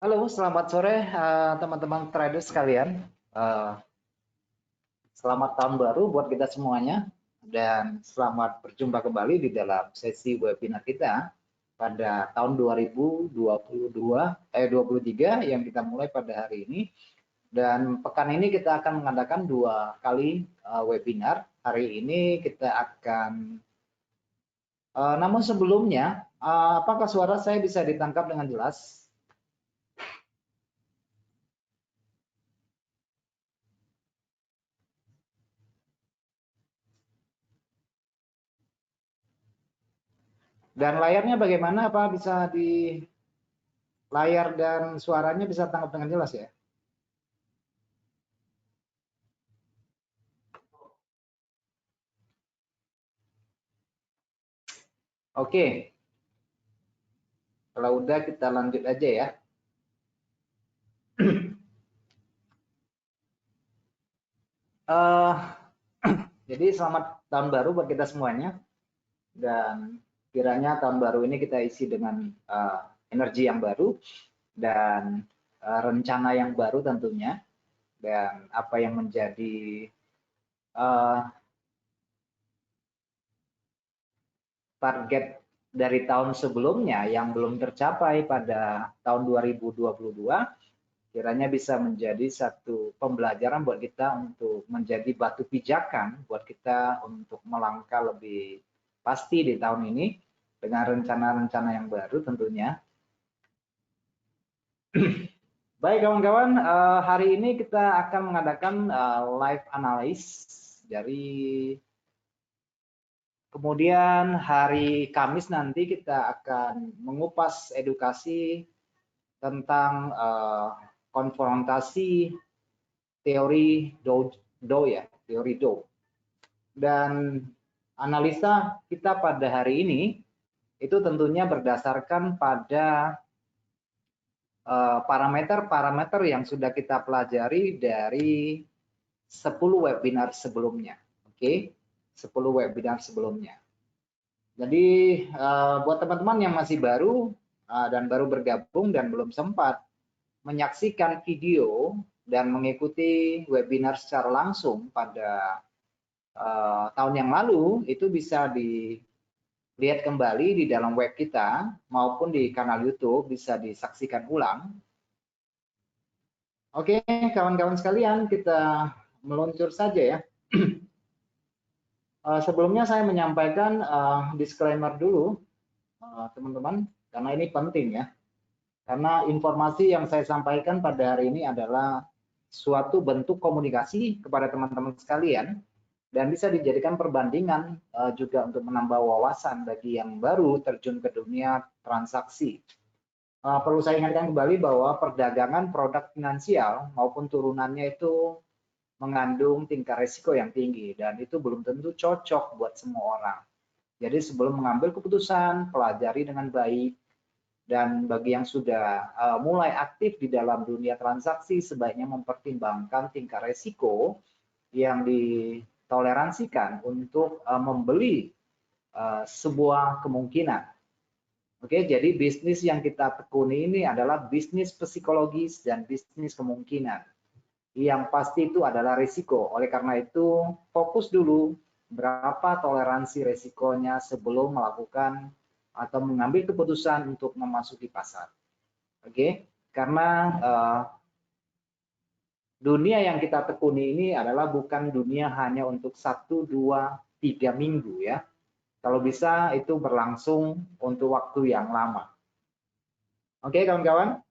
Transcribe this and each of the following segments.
Halo, selamat sore teman-teman traders sekalian. Eh, Selamat tahun baru buat kita semuanya dan selamat berjumpa kembali di dalam sesi webinar kita pada tahun 2023 yang kita mulai pada hari ini. Dan pekan ini kita akan mengadakan 2 kali webinar. Hari ini kita akan namun sebelumnya, apakah suara saya bisa ditangkap dengan jelas? Dan layarnya bagaimana? Apa bisa di layar dan suaranya bisa tangkap dengan jelas ya? Oke, kalau udah kita lanjut aja ya. uh, jadi selamat tahun baru buat kita semuanya dan kiranya tahun baru ini kita isi dengan energi yang baru dan rencana yang baru tentunya, dan apa yang menjadi uh, target dari tahun sebelumnya yang belum tercapai pada tahun 2022 kiranya bisa menjadi satu pembelajaran buat kita untuk menjadi batu pijakan buat kita untuk melangkah lebih pasti di tahun ini dengan rencana-rencana yang baru tentunya. Baik kawan-kawan, hari ini kita akan mengadakan live analysis dari, kemudian hari Kamis nanti kita akan mengupas edukasi tentang konfrontasi teori Do ya, teori Do. Dan analisa kita pada hari ini itu tentunya berdasarkan pada parameter-parameter yang sudah kita pelajari dari 10 webinar sebelumnya. Oke, 10 webinar sebelumnya. Jadi buat teman-teman yang masih baru dan baru bergabung dan belum sempat menyaksikan video dan mengikuti webinar secara langsung pada tahun yang lalu, itu bisa dilihat kembali di dalam web kita maupun di kanal YouTube, bisa disaksikan ulang. Oke, kawan-kawan sekalian, kita meluncur saja ya. Sebelumnya saya menyampaikan disclaimer dulu, teman-teman, karena ini penting ya. Karena informasi yang saya sampaikan pada hari ini adalah suatu bentuk komunikasi kepada teman-teman sekalian dan bisa dijadikan perbandingan juga untuk menambah wawasan bagi yang baru terjun ke dunia transaksi. Perlu saya ingatkan kembali bahwa perdagangan produk finansial maupun turunannya itu mengandung tingkat risiko yang tinggi dan itu belum tentu cocok buat semua orang. Jadi sebelum mengambil keputusan, pelajari dengan baik, dan bagi yang sudah mulai aktif di dalam dunia transaksi sebaiknya mempertimbangkan tingkat risiko yang ditoleransikan untuk membeli sebuah kemungkinan. Oke, jadi bisnis yang kita tekuni ini adalah bisnis psikologis dan bisnis kemungkinan. Yang pasti itu adalah risiko. Oleh karena itu, fokus dulu berapa toleransi risikonya sebelum melakukan atau mengambil keputusan untuk memasuki pasar. Oke, karena dunia yang kita tekuni ini adalah bukan dunia hanya untuk 1, 2, 3 minggu ya. Kalau bisa itu berlangsung untuk waktu yang lama. Oke kawan-kawan,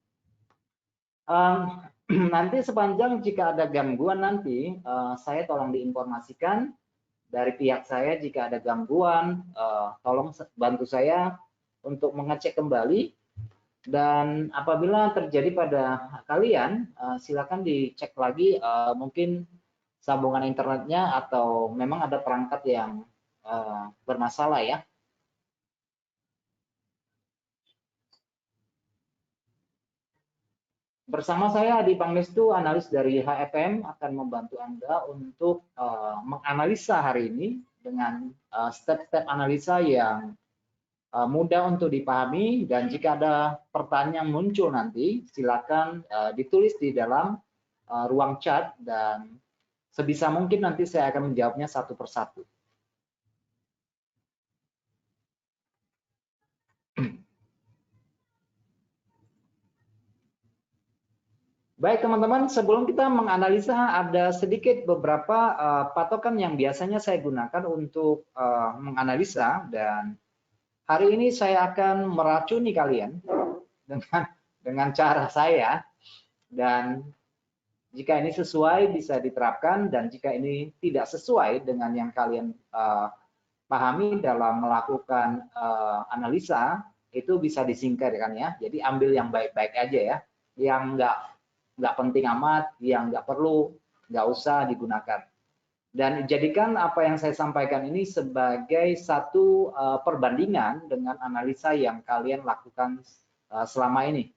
nanti sepanjang jika ada gangguan nanti saya tolong diinformasikan dari pihak saya. Jika ada gangguan tolong bantu saya untuk mengecek kembali, dan apabila terjadi pada kalian silakan dicek lagi mungkin sambungan internetnya atau memang ada perangkat yang bermasalah ya. Bersama saya Adi Pangestu, analis dari HFM, akan membantu Anda untuk menganalisa hari ini dengan step-step analisa yang mudah untuk dipahami, dan jika ada pertanyaan muncul nanti silakan ditulis di dalam ruang chat dan sebisa mungkin nanti saya akan menjawabnya satu persatu. Baik teman-teman, sebelum kita menganalisa ada sedikit beberapa patokan yang biasanya saya gunakan untuk menganalisa, dan hari ini saya akan meracuni kalian dengan cara saya, dan jika ini sesuai bisa diterapkan, dan jika ini tidak sesuai dengan yang kalian pahami dalam melakukan analisa, itu bisa disingkirkan ya. Jadi ambil yang baik-baik aja ya, yang nggak penting amat, yang nggak perlu, nggak usah digunakan. Dan jadikan apa yang saya sampaikan ini sebagai satu perbandingan dengan analisa yang kalian lakukan selama ini.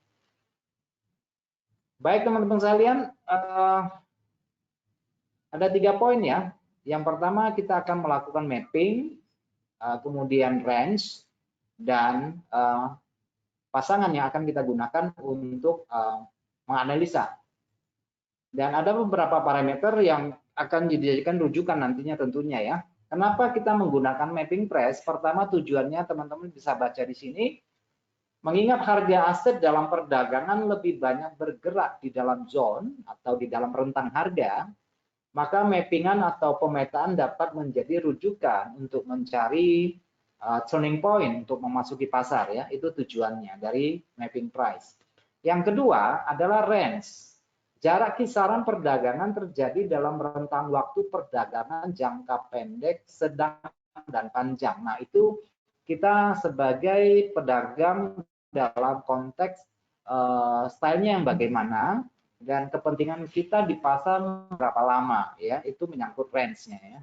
Baik teman-teman sekalian, ada 3 poin ya. Yang pertama kita akan melakukan mapping, kemudian range, dan pasangan yang akan kita gunakan untuk menganalisa. Dan ada beberapa parameter yang akan dijadikan rujukan nantinya tentunya ya. Kenapa kita menggunakan mapping price? Pertama tujuannya teman-teman bisa baca di sini. Mengingat harga aset dalam perdagangan lebih banyak bergerak di dalam zone atau di dalam rentang harga, maka mappingan atau pemetaan dapat menjadi rujukan untuk mencari turning point untuk memasuki pasar ya. Itu tujuannya dari mapping price. Yang kedua adalah range. Jarak kisaran perdagangan terjadi dalam rentang waktu perdagangan jangka pendek, sedang, dan panjang. Nah, itu kita sebagai pedagang dalam konteks stylenya yang bagaimana dan kepentingan kita di pasar berapa lama ya, itu menyangkut range-nya ya.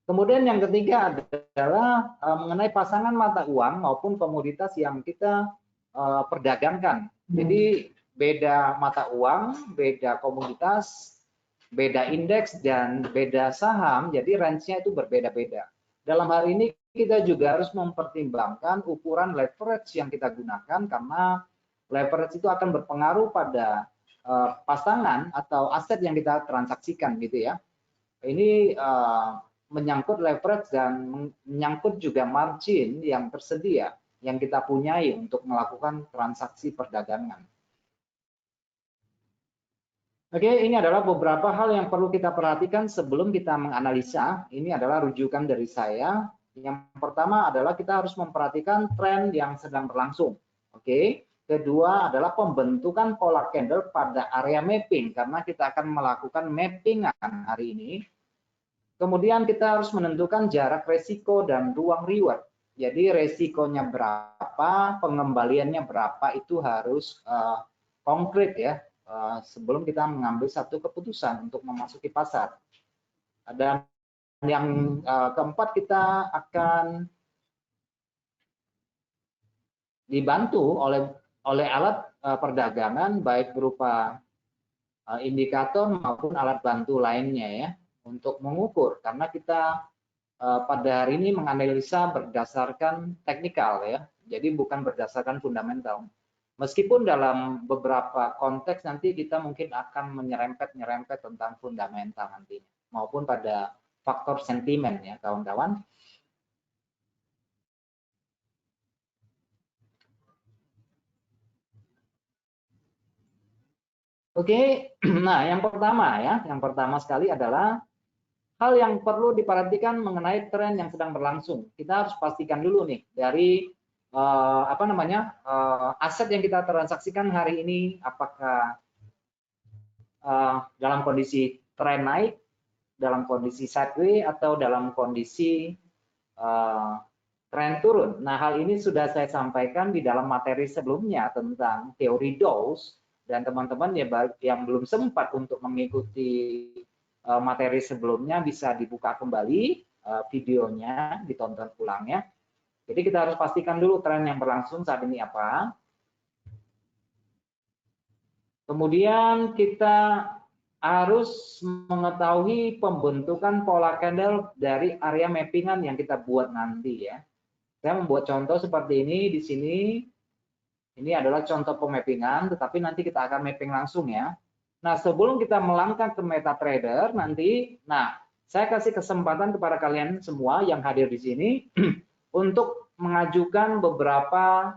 Kemudian yang ketiga adalah mengenai pasangan mata uang maupun komoditas yang kita perdagangkan. Jadi beda mata uang, beda komoditas, beda indeks, dan beda saham, jadi range-nya itu berbeda-beda. Dalam hal ini kita juga harus mempertimbangkan ukuran leverage yang kita gunakan, karena leverage itu akan berpengaruh pada pasangan atau aset yang kita transaksikan gitu ya. Ini menyangkut leverage dan menyangkut juga margin yang tersedia yang kita punyai untuk melakukan transaksi perdagangan. Oke, ini adalah beberapa hal yang perlu kita perhatikan sebelum kita menganalisa. Ini adalah rujukan dari saya. Yang pertama adalah kita harus memperhatikan tren yang sedang berlangsung. Oke. Kedua adalah pembentukan pola candle pada area mapping, karena kita akan melakukan mappingan hari ini. Kemudian kita harus menentukan jarak resiko dan ruang reward. Jadi resikonya berapa, pengembaliannya berapa, itu harus konkret ya. Sebelum kita mengambil satu keputusan untuk memasuki pasar. Dan yang keempat, kita akan dibantu oleh alat perdagangan baik berupa indikator maupun alat bantu lainnya ya untuk mengukur, karena kita pada hari ini menganalisa berdasarkan teknikal ya, jadi bukan berdasarkan fundamental. Meskipun dalam beberapa konteks nanti kita mungkin akan menyerempet tentang fundamental nantinya, maupun pada faktor sentimen ya kawan-kawan. Oke, nah yang pertama sekali adalah hal yang perlu diperhatikan mengenai tren yang sedang berlangsung. Kita harus pastikan dulu nih dari aset yang kita transaksikan hari ini, apakah dalam kondisi tren naik, dalam kondisi sideways, atau dalam kondisi tren turun. Nah, hal ini sudah saya sampaikan di dalam materi sebelumnya tentang teori Dawes, dan teman-teman yang belum sempat untuk mengikuti materi sebelumnya bisa dibuka kembali videonya, ditonton ulang ya. Jadi kita harus pastikan dulu tren yang berlangsung saat ini apa. Kemudian kita harus mengetahui pembentukan pola candle dari area mappingan yang kita buat nanti ya. Saya membuat contoh seperti ini di sini. Ini adalah contoh pemappingan, tetapi nanti kita akan mapping langsung ya. Nah, sebelum kita melangkah ke MetaTrader nanti, nah, saya kasih kesempatan kepada kalian semua yang hadir di sini untuk mengajukan beberapa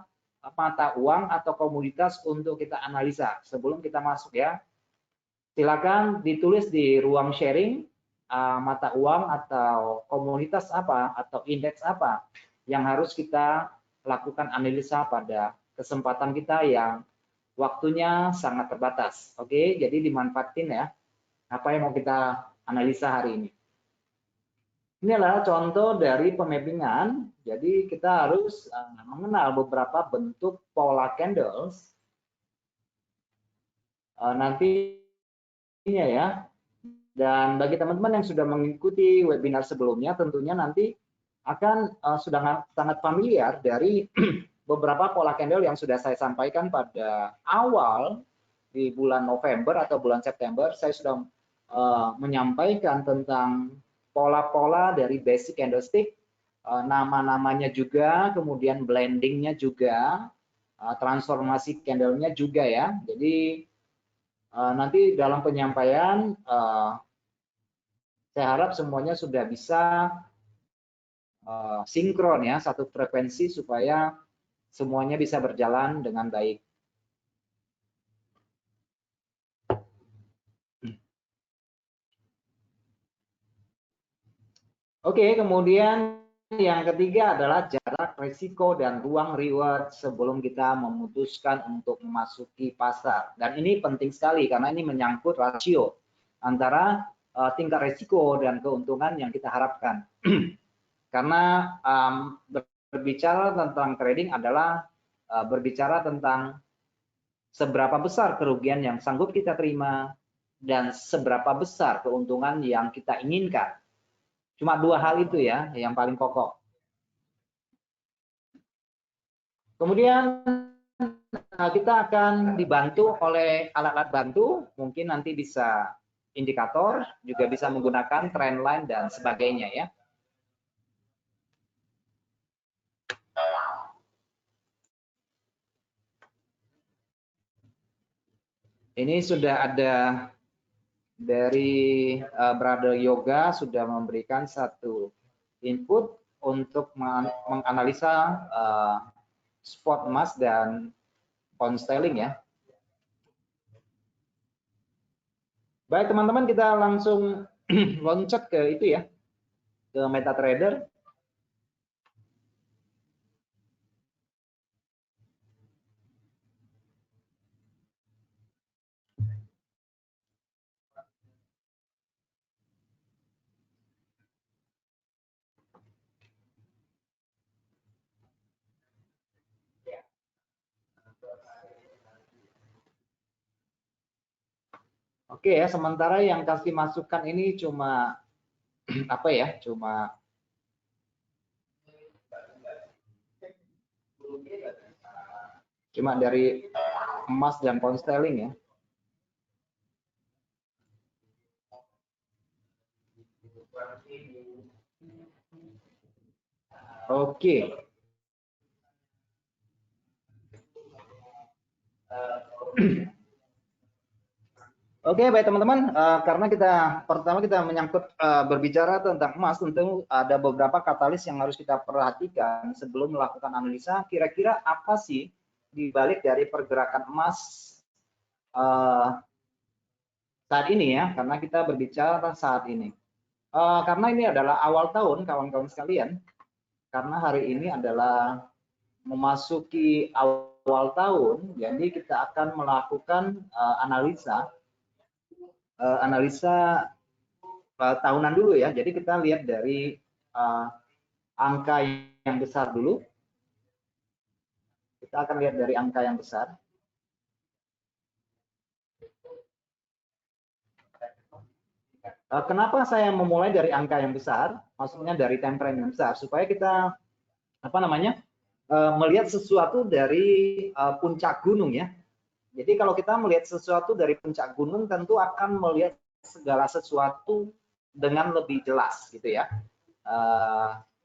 mata uang atau komoditas untuk kita analisa sebelum kita masuk ya. Silakan ditulis di ruang sharing mata uang atau komoditas apa atau indeks apa yang harus kita lakukan analisa pada kesempatan kita yang waktunya sangat terbatas. Oke, jadi dimanfaatin ya apa yang mau kita analisa hari ini. Ini adalah contoh dari pemappingan. Jadi kita harus mengenal beberapa bentuk pola candles nantinya ya. Dan bagi teman-teman yang sudah mengikuti webinar sebelumnya, tentunya nanti akan sudah sangat familiar dari beberapa pola candle yang sudah saya sampaikan pada awal di bulan November atau bulan September. Saya sudah menyampaikan tentang pola-pola dari basic candlestick, nama-namanya juga, kemudian blendingnya juga, transformasi candlenya juga ya. Jadi nanti dalam penyampaian saya harap semuanya sudah bisa sinkron ya, satu frekuensi supaya semuanya bisa berjalan dengan baik. Oke, kemudian yang ketiga adalah jarak risiko dan ruang reward sebelum kita memutuskan untuk memasuki pasar. Dan ini penting sekali karena ini menyangkut rasio antara tingkat risiko dan keuntungan yang kita harapkan. Karena berbicara tentang trading adalah berbicara tentang seberapa besar kerugian yang sanggup kita terima dan seberapa besar keuntungan yang kita inginkan. Cuma dua hal itu ya yang paling pokok. Kemudian kita akan dibantu oleh alat-alat bantu, mungkin nanti bisa indikator, juga bisa menggunakan trendline dan sebagainya ya. Ini sudah ada dari Brother Yoga sudah memberikan satu input untuk menganalisa spot emas dan pound sterling ya. Baik teman-teman, kita langsung loncat ke itu ya, ke MetaTrader. Oke ya, sementara yang kasih masukan ini cuma apa ya? Cuma dari emas dan pound sterling ya. Oke. Oke, baik teman-teman, karena pertama kita menyangkut berbicara tentang emas, tentu ada beberapa katalis yang harus kita perhatikan sebelum melakukan analisa. Kira-kira apa sih di balik dari pergerakan emas saat ini ya? Karena kita berbicara saat ini. Karena ini adalah awal tahun, kawan-kawan sekalian. Karena hari ini adalah memasuki awal tahun, jadi kita akan melakukan analisa tahunan dulu ya. Jadi kita lihat dari angka yang besar dulu. Kita akan lihat dari angka yang besar. Kenapa saya memulai dari angka yang besar? Maksudnya dari time frame yang besar supaya kita melihat sesuatu dari puncak gunung ya. Jadi kalau kita melihat sesuatu dari puncak gunung tentu akan melihat segala sesuatu dengan lebih jelas gitu ya.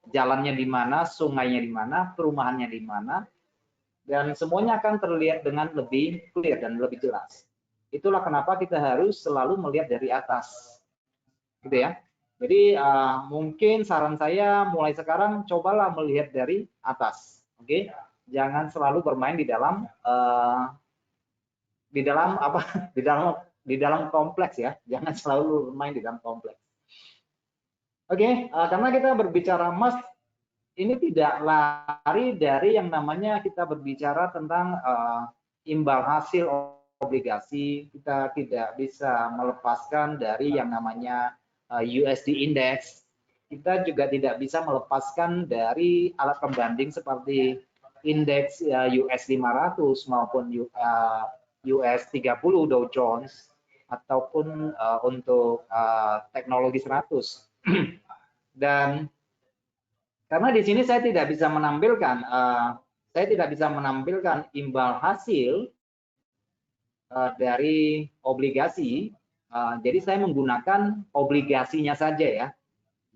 jalannya di mana, sungainya di mana, perumahannya di mana, dan semuanya akan terlihat dengan lebih clear dan lebih jelas. Itulah kenapa kita harus selalu melihat dari atas, gitu ya. Jadi mungkin saran saya mulai sekarang cobalah melihat dari atas, oke? Jangan selalu bermain di dalam apa? Di dalam kompleks ya. Jangan selalu bermain di dalam kompleks. Oke, karena kita berbicara emas, ini tidak lari dari yang namanya kita berbicara tentang imbal hasil obligasi. Kita tidak bisa melepaskan dari yang namanya USD index. Kita juga tidak bisa melepaskan dari alat pembanding seperti indeks US 500 maupun US 30 Dow Jones ataupun untuk teknologi 100. Dan karena di sini saya tidak bisa menampilkan imbal hasil dari obligasi, jadi saya menggunakan obligasinya saja ya.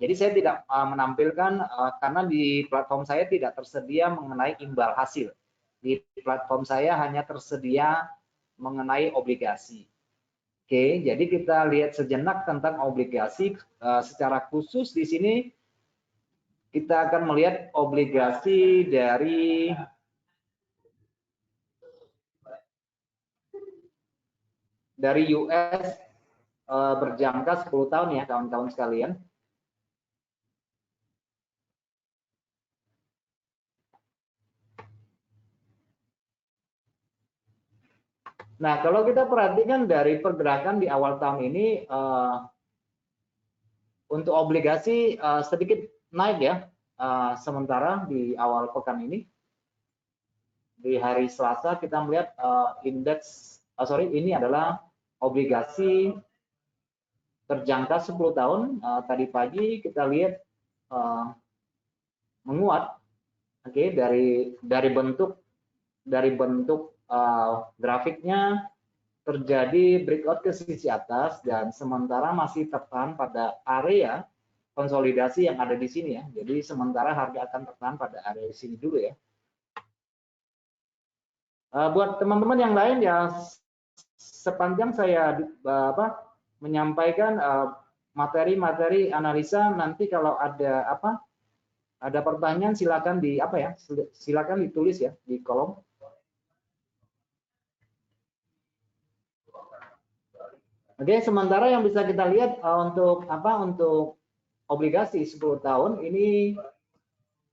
Jadi saya tidak menampilkan karena di platform saya tidak tersedia mengenai imbal hasil. Di platform saya hanya tersedia mengenai obligasi. Oke, jadi kita lihat sejenak tentang obligasi secara khusus di sini. Kita akan melihat obligasi dari US berjangka 10 tahun ya kawan-kawan sekalian. Nah, kalau kita perhatikan dari pergerakan di awal tahun ini untuk obligasi sedikit naik ya, sementara di awal pekan ini di hari Selasa kita melihat indeks ini adalah obligasi terjangka 10 tahun. Tadi pagi kita lihat menguat, oke, dari bentuk grafiknya terjadi breakout ke sisi atas dan sementara masih tertahan pada area konsolidasi yang ada di sini ya. Jadi sementara harga akan tertahan pada area di sini dulu ya. Buat teman-teman yang lain ya, sepanjang saya menyampaikan materi-materi analisa, nanti kalau ada pertanyaan silakan silakan ditulis ya di kolom. Oke, sementara yang bisa kita lihat untuk obligasi 10 tahun ini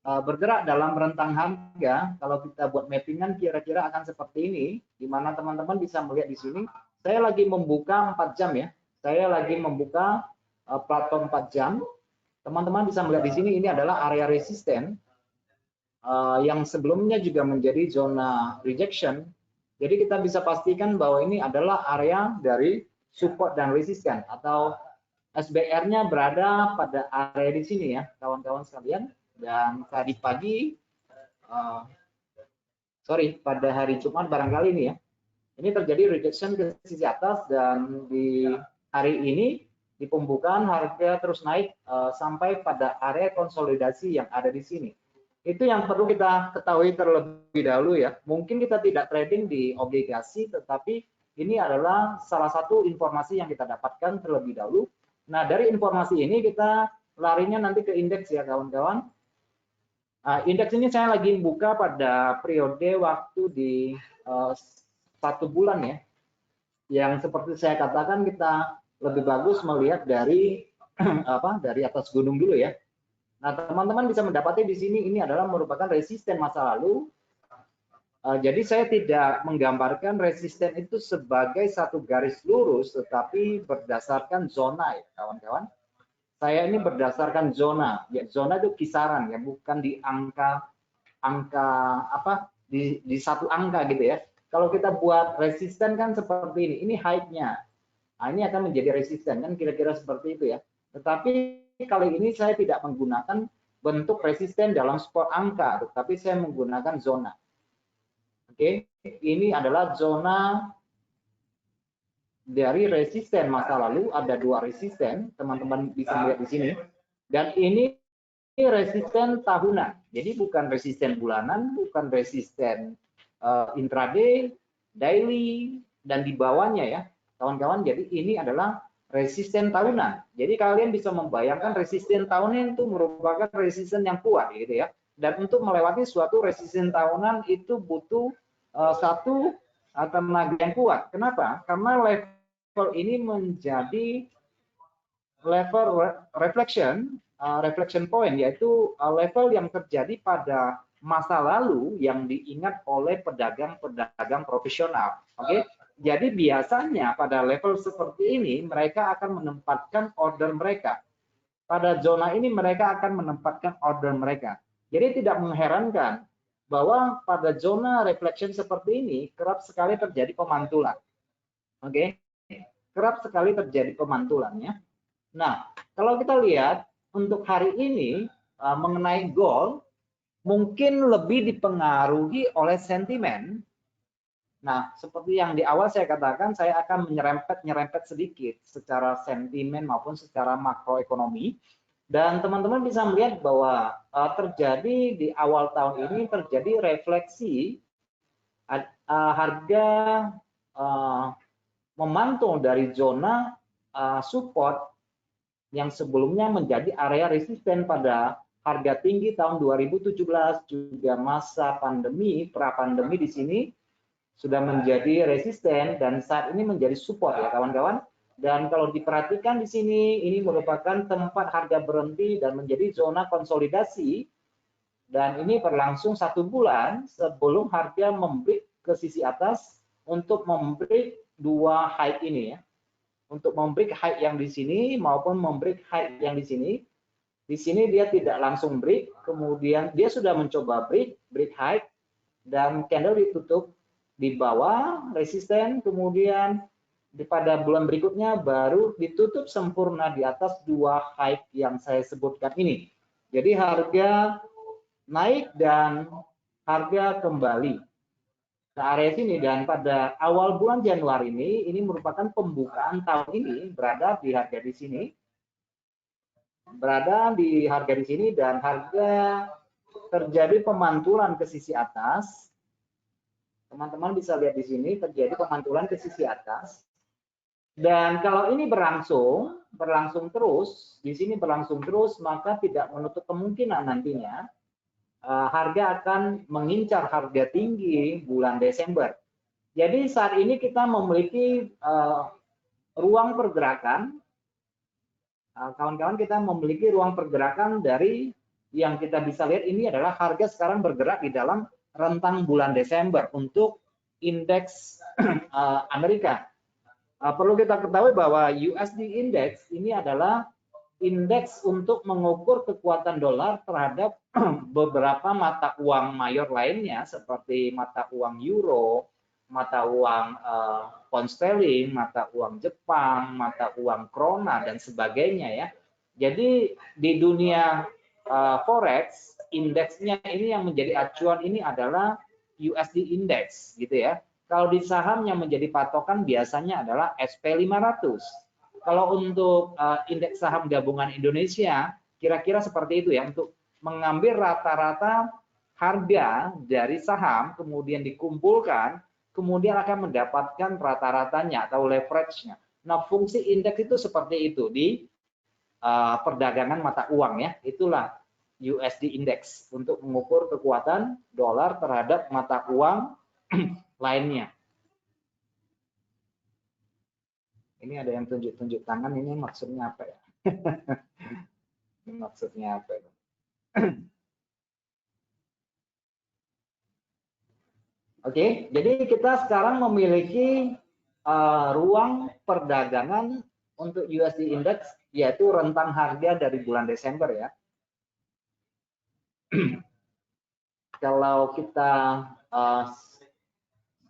bergerak dalam rentang harga. Kalau kita buat mappingan kira-kira akan seperti ini, di mana teman-teman bisa melihat di sini. Saya lagi membuka 4 jam ya. Saya lagi membuka platform 4 jam. Teman-teman bisa melihat di sini ini adalah area resisten yang sebelumnya juga menjadi zona rejection. Jadi kita bisa pastikan bahwa ini adalah area dari support dan resisten atau SBR-nya berada pada area di sini ya, kawan-kawan sekalian. Dan tadi pagi, pada hari Jumat barangkali ini ya, ini terjadi rejection ke sisi atas dan di hari ini di pembukaan harga terus naik sampai pada area konsolidasi yang ada di sini. Itu yang perlu kita ketahui terlebih dahulu ya. Mungkin kita tidak trading di obligasi, tetapi ini adalah salah satu informasi yang kita dapatkan terlebih dahulu. Nah, dari informasi ini kita larinya nanti ke indeks ya kawan-kawan. Indeks ini saya lagi buka pada periode waktu di 1 bulan ya. Yang seperti saya katakan kita lebih bagus melihat dari dari atas gunung dulu ya. Nah, teman-teman bisa mendapati di sini ini adalah merupakan resisten masa lalu. Jadi saya tidak menggambarkan resisten itu sebagai satu garis lurus, tetapi berdasarkan zona ya kawan-kawan. Saya ini berdasarkan zona, ya zona itu kisaran ya, bukan di angka di satu angka gitu ya. Kalau kita buat resisten kan seperti ini high-nya. Nah, ini akan menjadi resisten kan kira-kira seperti itu ya. Tetapi kali ini saya tidak menggunakan bentuk resisten dalam skor angka, tetapi saya menggunakan zona. Oke, ini adalah zona dari resisten masa lalu. Ada 2 resisten, teman-teman bisa lihat di sini. Dan ini resisten tahunan. Jadi bukan resisten bulanan, bukan resisten intraday, daily, dan di bawahnya ya, kawan-kawan. Jadi ini adalah resisten tahunan. Jadi kalian bisa membayangkan resisten tahunan itu merupakan resisten yang kuat gitu ya. Dan untuk melewati suatu resisten tahunan itu butuh satu tenaga yang kuat. Kenapa? Karena level ini menjadi level reflection point, yaitu level yang terjadi pada masa lalu yang diingat oleh pedagang-pedagang profesional. Oke, jadi biasanya pada level seperti ini mereka akan menempatkan order mereka. Pada zona ini mereka akan menempatkan order mereka. Jadi tidak mengherankan bahwa pada zona reflection seperti ini kerap sekali terjadi pemantulan. Oke, kerap sekali terjadi pemantulannya. Nah, kalau kita lihat untuk hari ini mengenai gold mungkin lebih dipengaruhi oleh sentimen. Nah, seperti yang di awal saya katakan, saya akan nyerempet sedikit secara sentimen maupun secara makroekonomi. Dan teman-teman bisa melihat bahwa terjadi di awal tahun ini terjadi refleksi harga memantul dari zona support yang sebelumnya menjadi area resisten pada harga tinggi tahun 2017, juga masa pandemi, pra-pandemi di sini sudah menjadi resisten dan saat ini menjadi support ya kawan-kawan. Dan kalau diperhatikan di sini, ini merupakan tempat harga berhenti dan menjadi zona konsolidasi. Dan ini berlangsung 1 bulan sebelum harga membreak ke sisi atas untuk membreak 2 high ini ya. Untuk membreak high yang di sini maupun membreak high yang di sini. Di sini dia tidak langsung break, kemudian dia sudah mencoba break high, dan candle ditutup di bawah resisten, kemudian pada bulan berikutnya baru ditutup sempurna di atas 2 high yang saya sebutkan ini. Jadi harga naik dan harga kembali ke area sini, dan pada awal bulan Januari ini merupakan pembukaan tahun ini berada di harga di sini. Dan harga terjadi pemantulan ke sisi atas. Teman-teman bisa lihat di sini terjadi pemantulan ke sisi atas. Dan kalau ini berlangsung terus, di sini berlangsung terus, maka tidak menutup kemungkinan nantinya harga akan mengincar harga tinggi bulan Desember. Jadi saat ini kita memiliki ruang pergerakan, kawan-kawan, kita memiliki ruang pergerakan dari yang kita bisa lihat ini adalah harga sekarang bergerak di dalam rentang bulan Desember untuk indeks Amerika. Perlu kita ketahui bahwa USD Index ini adalah indeks untuk mengukur kekuatan dolar terhadap beberapa mata uang mayor lainnya seperti mata uang euro, mata uang pound sterling, mata uang Jepang, mata uang krona dan sebagainya ya. Jadi di dunia forex, indeksnya ini yang menjadi acuan ini adalah USD Index gitu ya. Kalau di saham yang menjadi patokan biasanya adalah SP500. Kalau untuk indeks saham gabungan Indonesia, kira-kira seperti itu ya, untuk mengambil rata-rata harga dari saham, kemudian dikumpulkan, kemudian akan mendapatkan rata-ratanya atau leverage-nya. Nah, fungsi indeks itu seperti itu di perdagangan mata uang ya, itulah USD Index untuk mengukur kekuatan dolar terhadap mata uang lainnya. Ini ada yang tunjuk-tunjuk tangan, ini maksudnya apa ya? Maksudnya apa ya? Oke, jadi kita sekarang memiliki ruang perdagangan untuk USD Index, yaitu rentang harga dari bulan Desember ya. Kalau kita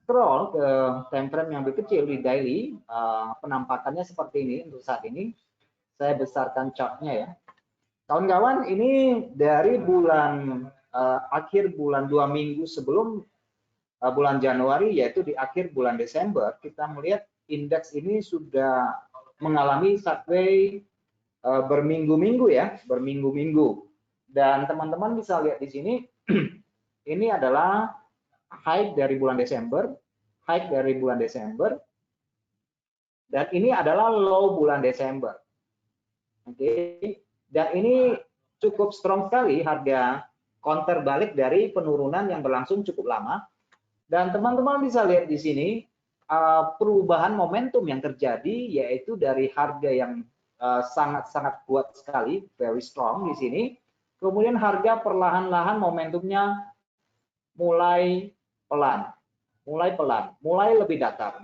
scroll ke time frame yang lebih kecil di daily, penampakannya seperti ini untuk saat ini. Saya besarkan chartnya ya. Kawan-kawan, ini dari bulan akhir bulan 2 minggu sebelum bulan Januari, yaitu di akhir bulan Desember, kita melihat indeks ini sudah mengalami sideways berminggu-minggu ya, berminggu-minggu. Dan teman-teman bisa lihat di sini, ini adalah high dari bulan Desember, dan ini adalah low bulan Desember. Oke, dan ini cukup strong sekali harga counter balik dari penurunan yang berlangsung cukup lama. Dan teman-teman bisa lihat di sini perubahan momentum yang terjadi, yaitu dari harga yang sangat-sangat kuat sekali, very strong di sini. Kemudian harga perlahan-lahan momentumnya mulai pelan, mulai lebih datar,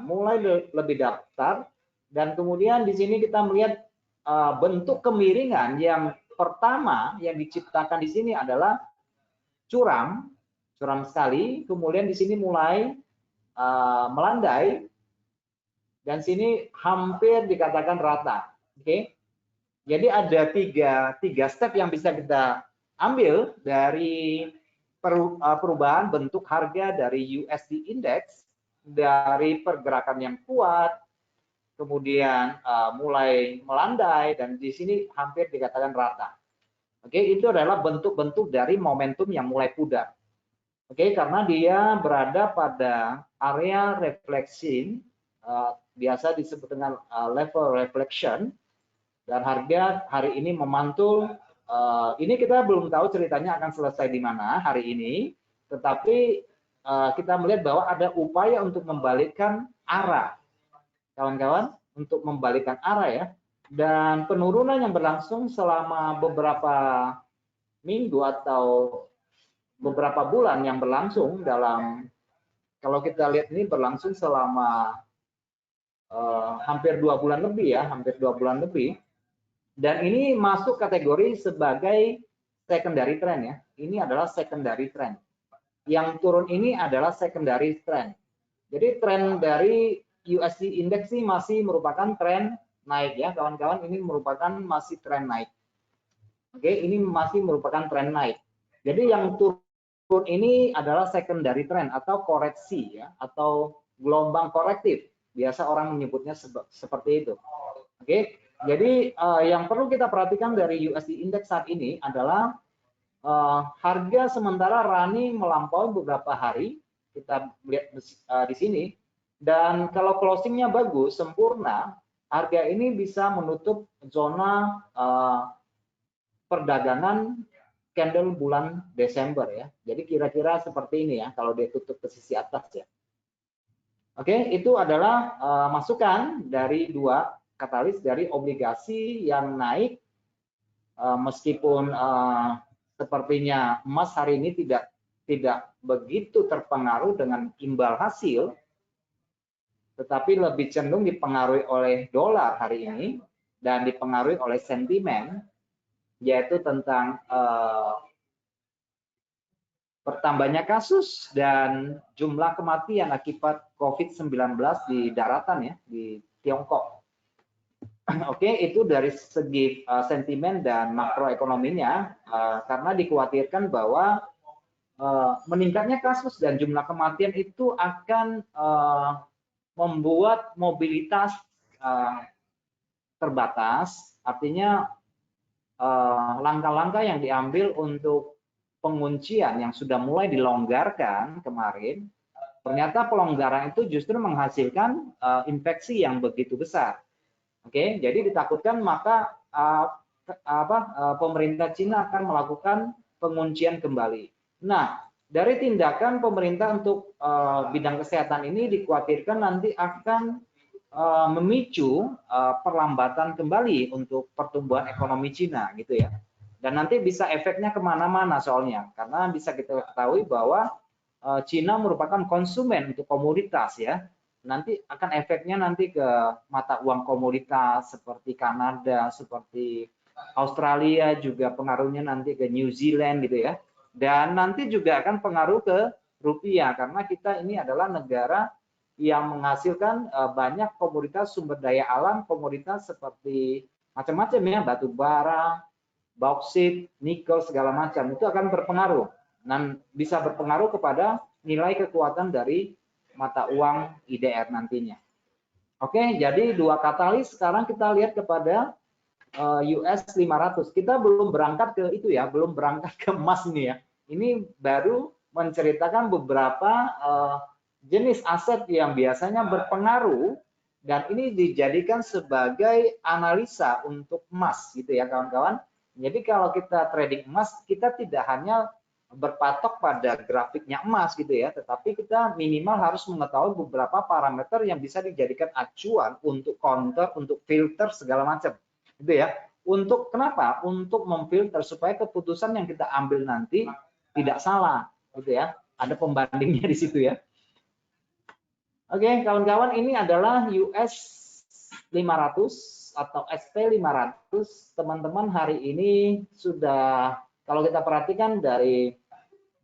dan kemudian di sini kita melihat bentuk kemiringan yang pertama yang diciptakan di sini adalah curam sekali, kemudian di sini mulai melandai, dan sini hampir dikatakan rata. Oke, jadi ada tiga step yang bisa kita ambil dari perubahan bentuk harga dari USD Index, dari pergerakan yang kuat, kemudian mulai melandai, dan di sini hampir dikatakan rata. Oke, itu adalah bentuk-bentuk dari momentum yang mulai pudar. Oke, karena dia berada pada area refleksi, biasa disebut dengan level reflection, dan harga hari ini memantul. Ini kita belum tahu ceritanya akan selesai di mana hari ini, tetapi kita melihat bahwa ada upaya untuk membalikkan arah, kawan-kawan, untuk membalikkan arah ya. Dan penurunan yang berlangsung selama beberapa minggu atau beberapa bulan yang berlangsung dalam, kalau kita lihat ini berlangsung selama hampir 2 bulan lebih ya, dan ini masuk kategori sebagai secondary trend ya. Ini adalah secondary trend. Yang turun ini adalah secondary trend. Jadi tren dari USD Index ini masih merupakan tren naik ya, kawan-kawan, ini merupakan masih tren naik. Oke, ini masih merupakan tren naik. Jadi yang turun ini adalah secondary trend atau koreksi ya, atau gelombang korektif. Biasa orang menyebutnya seperti itu. Oke, jadi yang perlu kita perhatikan dari USD Index saat ini adalah harga sementara running melampaui beberapa hari, kita lihat di sini, dan kalau closingnya bagus, sempurna, harga ini bisa menutup zona perdagangan candle bulan Desember ya. Jadi kira-kira seperti ini ya, kalau dia tutup ke sisi atas ya. Oke, itu adalah masukan dari dua katalis dari obligasi yang naik, meskipun sepertinya emas hari ini tidak begitu terpengaruh dengan imbal hasil, tetapi lebih cenderung dipengaruhi oleh dolar hari ini dan dipengaruhi oleh sentimen, yaitu tentang bertambahnya kasus dan jumlah kematian akibat COVID-19 di daratan ya, di Tiongkok. Oke, itu dari segi sentimen dan makroekonominya, karena dikhawatirkan bahwa meningkatnya kasus dan jumlah kematian itu akan membuat mobilitas terbatas, artinya langkah-langkah yang diambil untuk penguncian yang sudah mulai dilonggarkan kemarin, ternyata pelonggaran itu justru menghasilkan infeksi yang begitu besar. Oke, jadi ditakutkan maka pemerintah Cina akan melakukan penguncian kembali. Nah, dari tindakan pemerintah untuk bidang kesehatan ini dikhawatirkan nanti akan memicu perlambatan kembali untuk pertumbuhan ekonomi Cina gitu ya. Dan nanti bisa efeknya kemana-mana soalnya, karena bisa kita ketahui bahwa Cina merupakan konsumen untuk komoditas ya. Nanti akan efeknya nanti ke mata uang komoditas seperti Kanada, seperti Australia, juga pengaruhnya nanti ke New Zealand gitu ya. Dan nanti juga akan pengaruh ke rupiah, karena kita ini adalah negara yang menghasilkan banyak komoditas sumber daya alam, komoditas seperti macam-macam ya, batu bara, bauksit, nikel, segala macam, itu akan berpengaruh dan bisa berpengaruh kepada nilai kekuatan dari mata uang IDR nantinya. Oke, jadi dua katalis. Sekarang kita lihat kepada US 500. Kita belum berangkat ke itu ya, belum berangkat ke emas nih ya. Ini baru menceritakan beberapa jenis aset yang biasanya berpengaruh dan ini dijadikan sebagai analisa untuk emas gitu ya kawan-kawan. Jadi kalau kita trading emas, kita tidak hanya berpatok pada grafiknya emas gitu ya, tetapi kita minimal harus mengetahui beberapa parameter yang bisa dijadikan acuan untuk counter, untuk filter segala macam. Gitu ya. Untuk kenapa? Untuk memfilter supaya keputusan yang kita ambil nanti tidak salah, gitu ya. Ada pembandingnya di situ ya. Oke, kawan-kawan, ini adalah US 500 atau SP 500. Teman-teman hari ini sudah, kalau kita perhatikan dari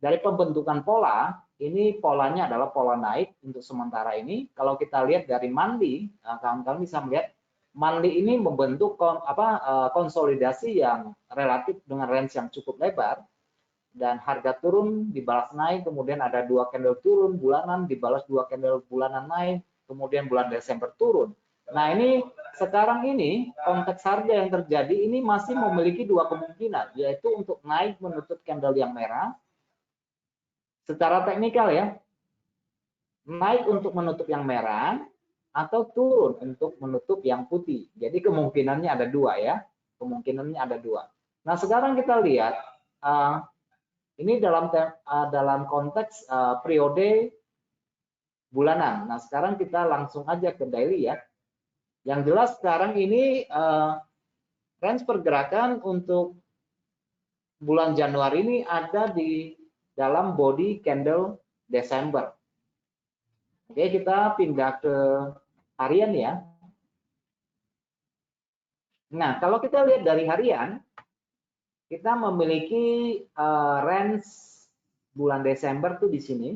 pembentukan pola, ini polanya adalah pola naik untuk sementara ini. Kalau kita lihat dari monthly, kawan-kawan bisa melihat monthly ini membentuk konsolidasi yang relatif dengan range yang cukup lebar dan harga turun dibalas naik, kemudian ada 2 candle turun bulanan dibalas 2 candle bulanan naik, kemudian bulan Desember turun. Nah, ini sekarang ini konteks harga yang terjadi ini masih memiliki 2 kemungkinan, yaitu untuk naik menutup candle yang merah secara teknikal ya, naik untuk menutup yang merah atau turun untuk menutup yang putih. Jadi kemungkinannya ada 2 ya, kemungkinannya ada 2. Nah, sekarang kita lihat ini dalam konteks periode bulanan. Nah, sekarang kita langsung aja ke daily ya. Yang jelas sekarang ini range pergerakan untuk bulan Januari ini ada di dalam body candle Desember. Oke, kita pindah ke harian ya. Nah, kalau kita lihat dari harian, kita memiliki range bulan Desember tuh di sini.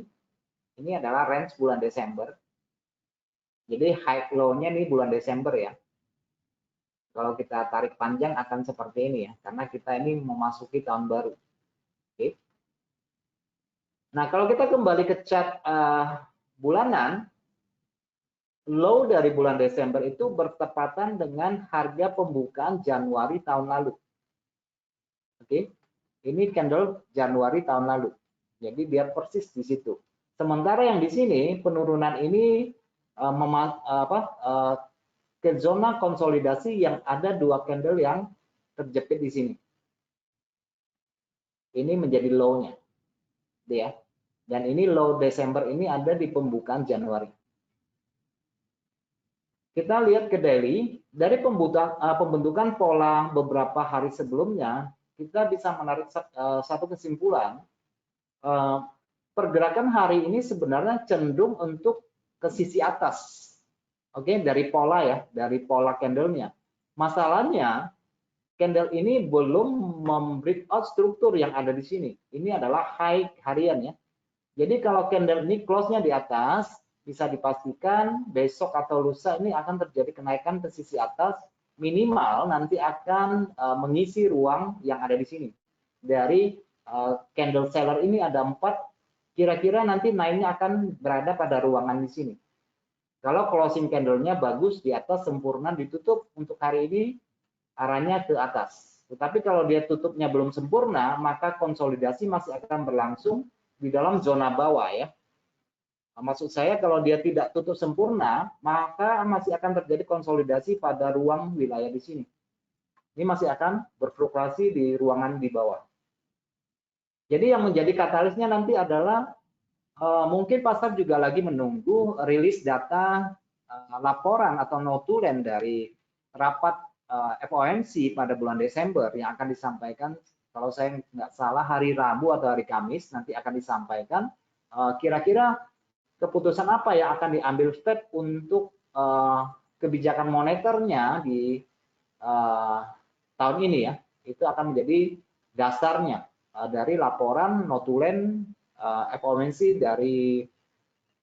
Ini adalah range bulan Desember. Jadi high low-nya nih bulan Desember ya. Kalau kita tarik panjang akan seperti ini ya, karena kita ini memasuki tahun baru. Oke. Nah, kalau kita kembali ke chart bulanan, low dari bulan Desember itu bertepatan dengan harga pembukaan Januari tahun lalu. Oke, ini candle Januari tahun lalu. Jadi biar persis di situ. Sementara yang di sini penurunan ini ke zona konsolidasi yang ada 2 candle yang terjepit di sini. Ini menjadi low-nya, ya. Dan ini low Desember ini ada di pembukaan Januari. Kita lihat ke daily, dari pembentukan pola beberapa hari sebelumnya, kita bisa menarik satu kesimpulan. Pergerakan hari ini sebenarnya cenderung untuk ke sisi atas. Oke, dari pola ya, dari pola candlenya. Masalahnya, candle ini belum membreakout struktur yang ada di sini. Ini adalah high harian ya. Jadi kalau candle ini close-nya di atas, bisa dipastikan besok atau lusa ini akan terjadi kenaikan ke sisi atas, minimal nanti akan mengisi ruang yang ada di sini. Dari candle seller ini ada 4, kira-kira nanti naiknya akan berada pada ruangan di sini. Kalau closing candle-nya bagus di atas sempurna ditutup untuk hari ini arahnya ke atas. Tetapi kalau dia tutupnya belum sempurna, maka konsolidasi masih akan berlangsung di dalam zona bawah ya. Maksud saya kalau dia tidak tutup sempurna, maka masih akan terjadi konsolidasi pada ruang wilayah di sini. Ini masih akan berfluktuasi di ruangan di bawah. Jadi yang menjadi katalisnya nanti adalah mungkin pasar juga lagi menunggu rilis data laporan atau notulen dari rapat FOMC pada bulan Desember yang akan disampaikan, kalau saya nggak salah hari Rabu atau hari Kamis nanti akan disampaikan kira-kira keputusan apa yang akan diambil Fed untuk kebijakan moneternya di tahun ini ya. Itu akan menjadi dasarnya dari laporan notulen FOMC dari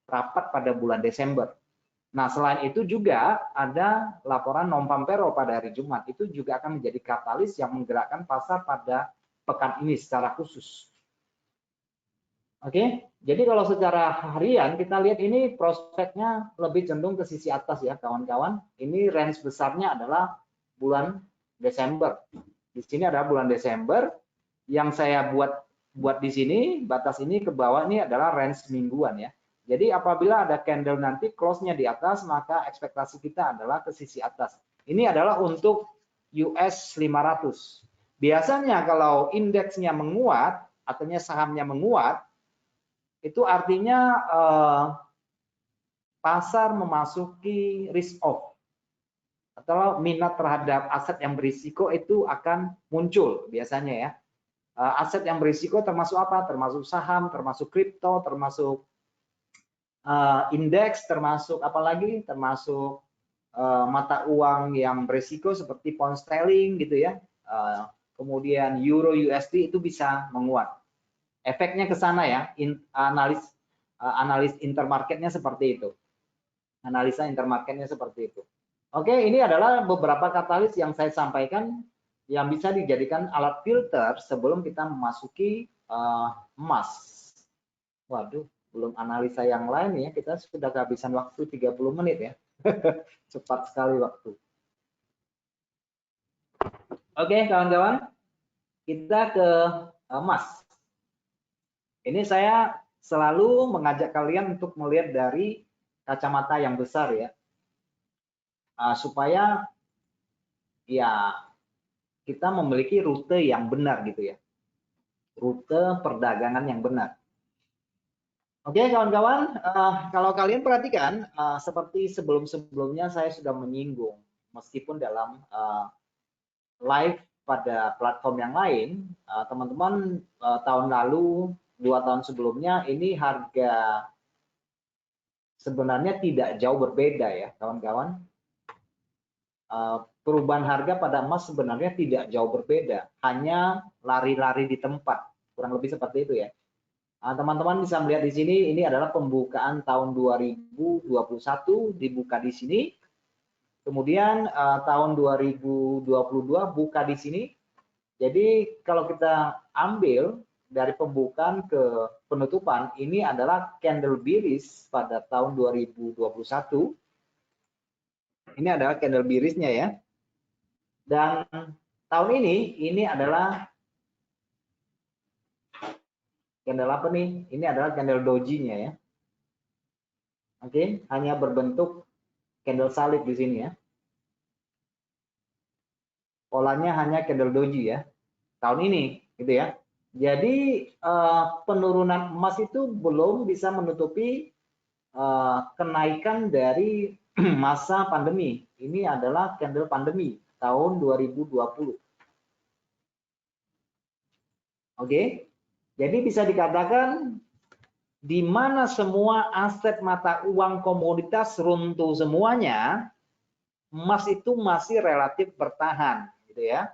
rapat pada bulan Desember. Nah, selain itu juga ada laporan non-pampero pada hari Jumat. Itu juga akan menjadi katalis yang menggerakkan pasar pada pekan ini secara khusus. Oke, jadi kalau secara harian kita lihat ini prospeknya lebih cenderung ke sisi atas ya kawan-kawan. Ini range besarnya adalah bulan Desember. Di sini adalah bulan Desember. Yang saya buat di sini, batas ini ke bawah ini adalah range mingguan ya. Jadi apabila ada candle nanti close-nya di atas, maka ekspektasi kita adalah ke sisi atas. Ini adalah untuk US 500. Biasanya kalau indeksnya menguat, artinya sahamnya menguat, itu artinya pasar memasuki risk off atau minat terhadap aset yang berisiko itu akan muncul biasanya ya. Aset yang berisiko termasuk apa? Termasuk saham, termasuk kripto, termasuk indeks, termasuk apalagi? Termasuk mata uang yang berisiko seperti pound sterling gitu ya. Kemudian euro USD itu bisa menguat. Efeknya ke sana ya. Analis intermarketnya seperti itu. Analisa intermarketnya seperti itu. Oke, ini adalah beberapa katalis yang saya sampaikan yang bisa dijadikan alat filter sebelum kita memasuki emas. Waduh, belum analisa yang lain ya. Kita sudah kehabisan waktu 30 menit ya. Cepat sekali waktu. Oke, kawan-kawan. Kita ke emas. Ini saya selalu mengajak kalian untuk melihat dari kacamata yang besar ya. Supaya ya kita memiliki rute yang benar gitu ya. Rute perdagangan yang benar. Oke kawan-kawan, kalau kalian perhatikan seperti sebelum-sebelumnya saya sudah menyinggung, meskipun dalam live pada platform yang lain, teman-teman tahun lalu, 2 tahun sebelumnya ini harga sebenarnya tidak jauh berbeda ya kawan-kawan. Perubahan harga pada emas sebenarnya tidak jauh berbeda, hanya lari-lari di tempat, kurang lebih seperti itu ya. Teman-teman bisa melihat di sini, ini adalah pembukaan tahun 2021 dibuka di sini. Kemudian tahun 2022 buka di sini. Jadi kalau kita ambil dari pembukaan ke penutupan, ini adalah candle bearish pada tahun 2021. Ini adalah candle bearishnya ya. Dan tahun ini adalah candle apa nih? Ini adalah candle doji-nya ya. Oke, hanya berbentuk candle salib di sini ya. Polanya hanya candle doji ya. Tahun ini gitu ya. Jadi penurunan emas itu belum bisa menutupi kenaikan dari masa pandemi. Ini adalah candle pandemi tahun 2020. Oke. Jadi bisa dikatakan di mana semua aset mata uang komoditas runtuh semuanya, emas itu masih relatif bertahan, gitu ya.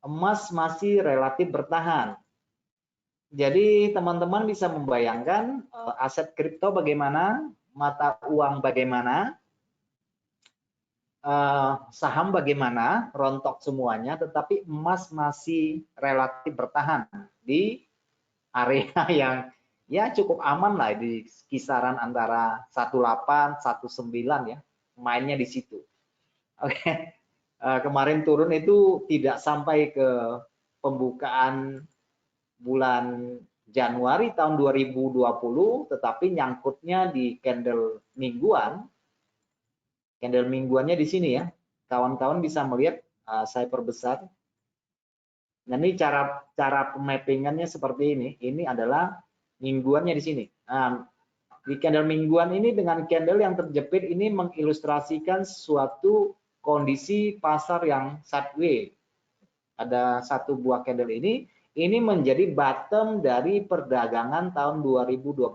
Emas masih relatif bertahan. Jadi teman-teman bisa membayangkan aset kripto bagaimana, mata uang bagaimana, saham bagaimana, rontok semuanya, tetapi emas masih relatif bertahan di area yang ya cukup aman lah di kisaran antara 18, 19 ya, mainnya di situ. Oke, kemarin turun itu tidak sampai ke pembukaan bulan Januari tahun 2020, tetapi nyangkutnya di candle mingguan. Candle mingguannya di sini ya, kawan-kawan bisa melihat, saya perbesar. Nah ini cara pemappingannya seperti ini. Ini adalah mingguannya di sini. Di candle mingguan ini dengan candle yang terjepit ini mengilustrasikan suatu kondisi pasar yang sideways. Ada satu buah candle ini menjadi bottom dari perdagangan tahun 2022.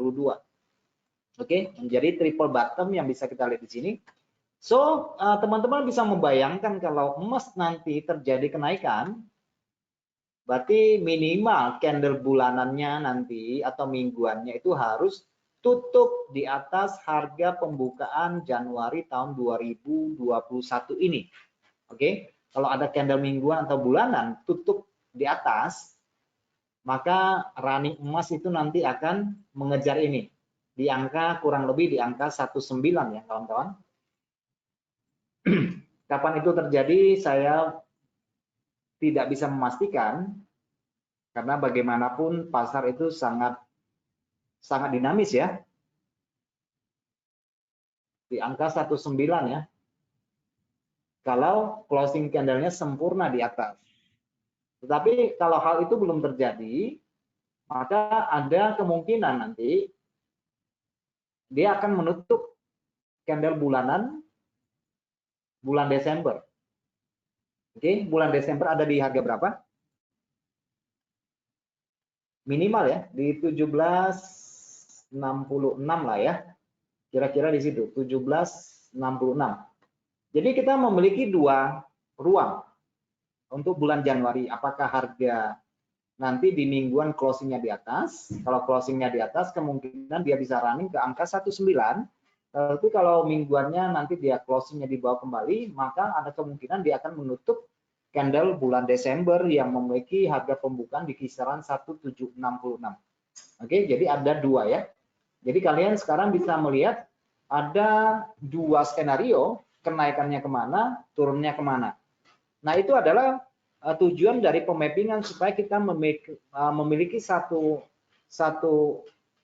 Oke, menjadi triple bottom yang bisa kita lihat di sini. So, teman-teman bisa membayangkan kalau emas nanti terjadi kenaikan, berarti minimal candle bulanannya nanti atau mingguannya itu harus tutup di atas harga pembukaan Januari tahun 2021 ini. Oke, kalau ada candle mingguan atau bulanan tutup di atas, maka running emas itu nanti akan mengejar ini di angka kurang lebih di angka 19 ya kawan-kawan. Kapan itu terjadi saya tidak bisa memastikan, karena bagaimanapun pasar itu sangat dinamis ya. Di angka 19 ya. Kalau closing candle-nya sempurna di atas. Tetapi kalau hal itu belum terjadi, maka ada kemungkinan nanti dia akan menutup candle bulanan bulan Desember. Oke, bulan Desember ada di harga berapa? Minimal ya, di 17.66 lah ya. Kira-kira di situ, 17.66. Jadi kita memiliki dua ruang untuk bulan Januari. Apakah harga nanti di mingguan closingnya di atas? Kalau closingnya di atas, kemungkinan dia bisa running ke angka 19. Tapi kalau mingguannya nanti dia closingnya di bawah kembali, maka ada kemungkinan dia akan menutup candle bulan Desember yang memiliki harga pembukaan di kisaran 1766. Oke, jadi ada dua ya. Jadi kalian sekarang bisa melihat ada dua skenario, kenaikannya kemana, turunnya kemana. Nah, itu adalah tujuan dari pemappingan supaya kita memiliki satu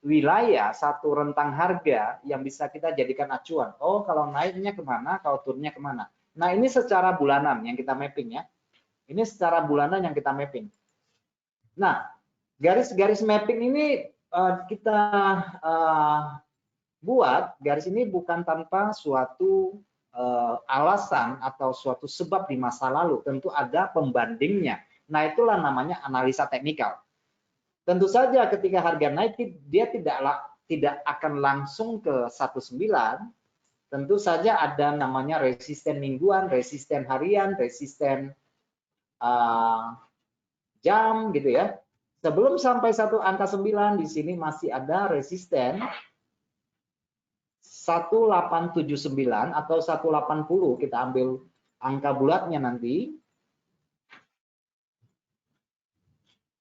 wilayah, satu rentang harga yang bisa kita jadikan acuan. Oh, kalau naiknya kemana, kalau turunnya kemana. Nah, ini secara bulanan yang kita mapping ya. Ini secara bulanan yang kita mapping. Nah, garis-garis mapping ini kita buat, garis ini bukan tanpa suatu alasan atau suatu sebab di masa lalu. Tentu ada pembandingnya. Nah, itulah namanya analisa teknikal. Tentu saja ketika harga naik dia tidak akan langsung ke 19. Tentu saja ada namanya resisten mingguan, resisten harian, resisten jam gitu ya. Sebelum sampai satu angka 9 di sini masih ada resisten 1879 atau 180, kita ambil angka bulatnya nanti.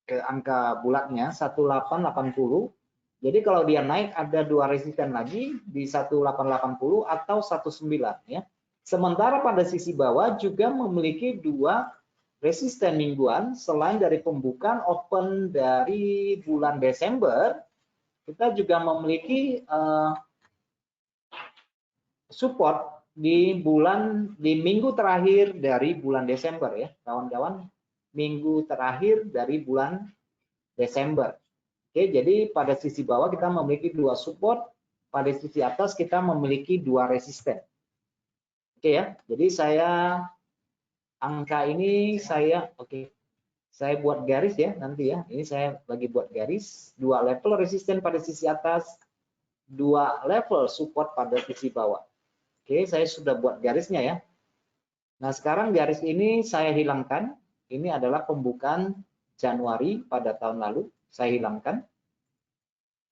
Ke angka bulatnya 1880. Jadi kalau dia naik ada dua resisten lagi di 1880 atau 19 ya. Sementara pada sisi bawah juga memiliki dua resisten mingguan selain dari pembukaan open dari bulan Desember, kita juga memiliki support di minggu terakhir dari bulan Desember ya, kawan-kawan. Minggu terakhir dari bulan Desember. Oke, jadi pada sisi bawah kita memiliki dua support, pada sisi atas kita memiliki dua resisten. Oke ya, jadi saya angka ini saya buat garis ya nanti ya. Ini saya lagi buat garis, dua level resisten pada sisi atas, dua level support pada sisi bawah. Oke, saya sudah buat garisnya ya. Nah, sekarang garis ini saya hilangkan. Ini adalah pembukaan Januari pada tahun lalu. Saya hilangkan.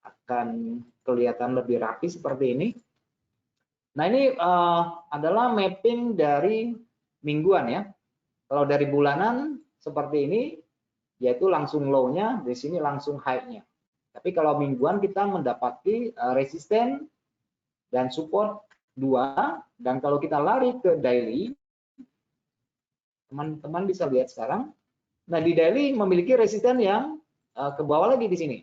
Akan kelihatan lebih rapi seperti ini. Nah, ini adalah mapping dari mingguan ya. Kalau dari bulanan seperti ini, yaitu langsung low-nya, di sini langsung high-nya. Tapi kalau mingguan kita mendapati resisten dan support 2, dan kalau kita lari ke daily, teman-teman bisa lihat sekarang. Nah, di daily memiliki resisten yang ke bawah lagi di sini.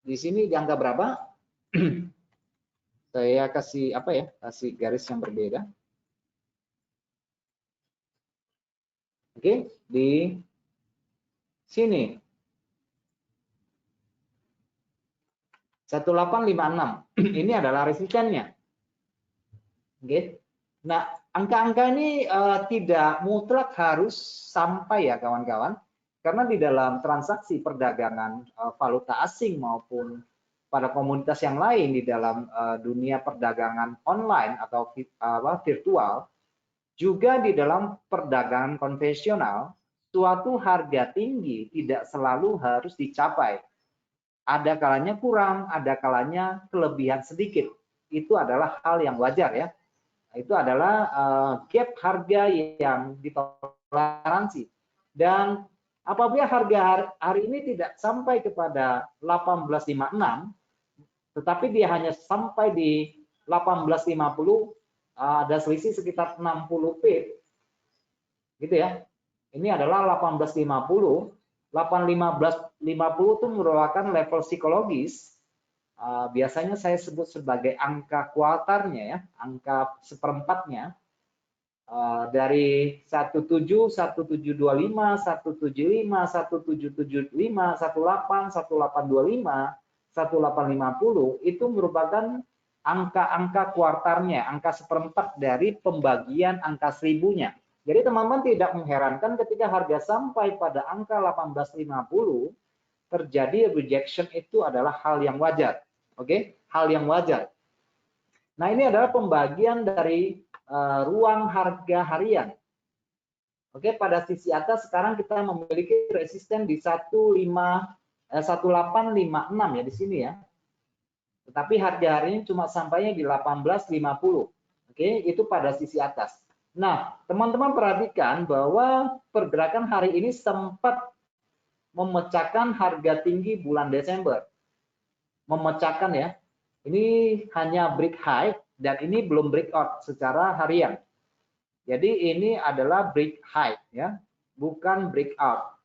Di sini di angka berapa? Saya kasih apa ya? Kasih garis yang berbeda. Oke, di sini 1856. Ini adalah resistennya. Oke. Nah, angka-angka ini tidak mutlak harus sampai ya kawan-kawan, karena di dalam transaksi perdagangan valuta asing maupun pada komunitas yang lain di dalam dunia perdagangan online atau virtual, juga di dalam perdagangan konvensional, suatu harga tinggi tidak selalu harus dicapai. Ada kalanya kurang, ada kalanya kelebihan sedikit. Itu adalah hal yang wajar ya. Itu adalah gap harga yang ditoleransi. Dan apabila harga hari ini tidak sampai kepada 1856, tetapi dia hanya sampai di 1850, ada selisih sekitar 60 pip, gitu ya. Ini adalah 1850. 1850 itu merupakan level psikologis. Biasanya saya sebut sebagai angka kuartalnya ya, angka seperempatnya. Dari 17, 1725, 175, 1775, 18, 1825, 1850 itu merupakan angka-angka kuartalnya, angka seperempat dari pembagian angka seribunya. Jadi teman-teman tidak mengherankan ketika harga sampai pada angka 1850 terjadi rejection, itu adalah hal yang wajar. Oke, hal yang wajar. Nah, ini adalah pembagian dari ruang harga harian. Oke, pada sisi atas sekarang kita memiliki resisten di 1856 ya di sini ya. Tetapi harga hari ini cuma sampainya di 1850. Oke, itu pada sisi atas. Nah, teman-teman perhatikan bahwa pergerakan hari ini sempat memecahkan harga tinggi bulan Desember. Memecahkan ya. Ini hanya break high dan ini belum breakout secara harian. Jadi ini adalah break high ya, bukan breakout.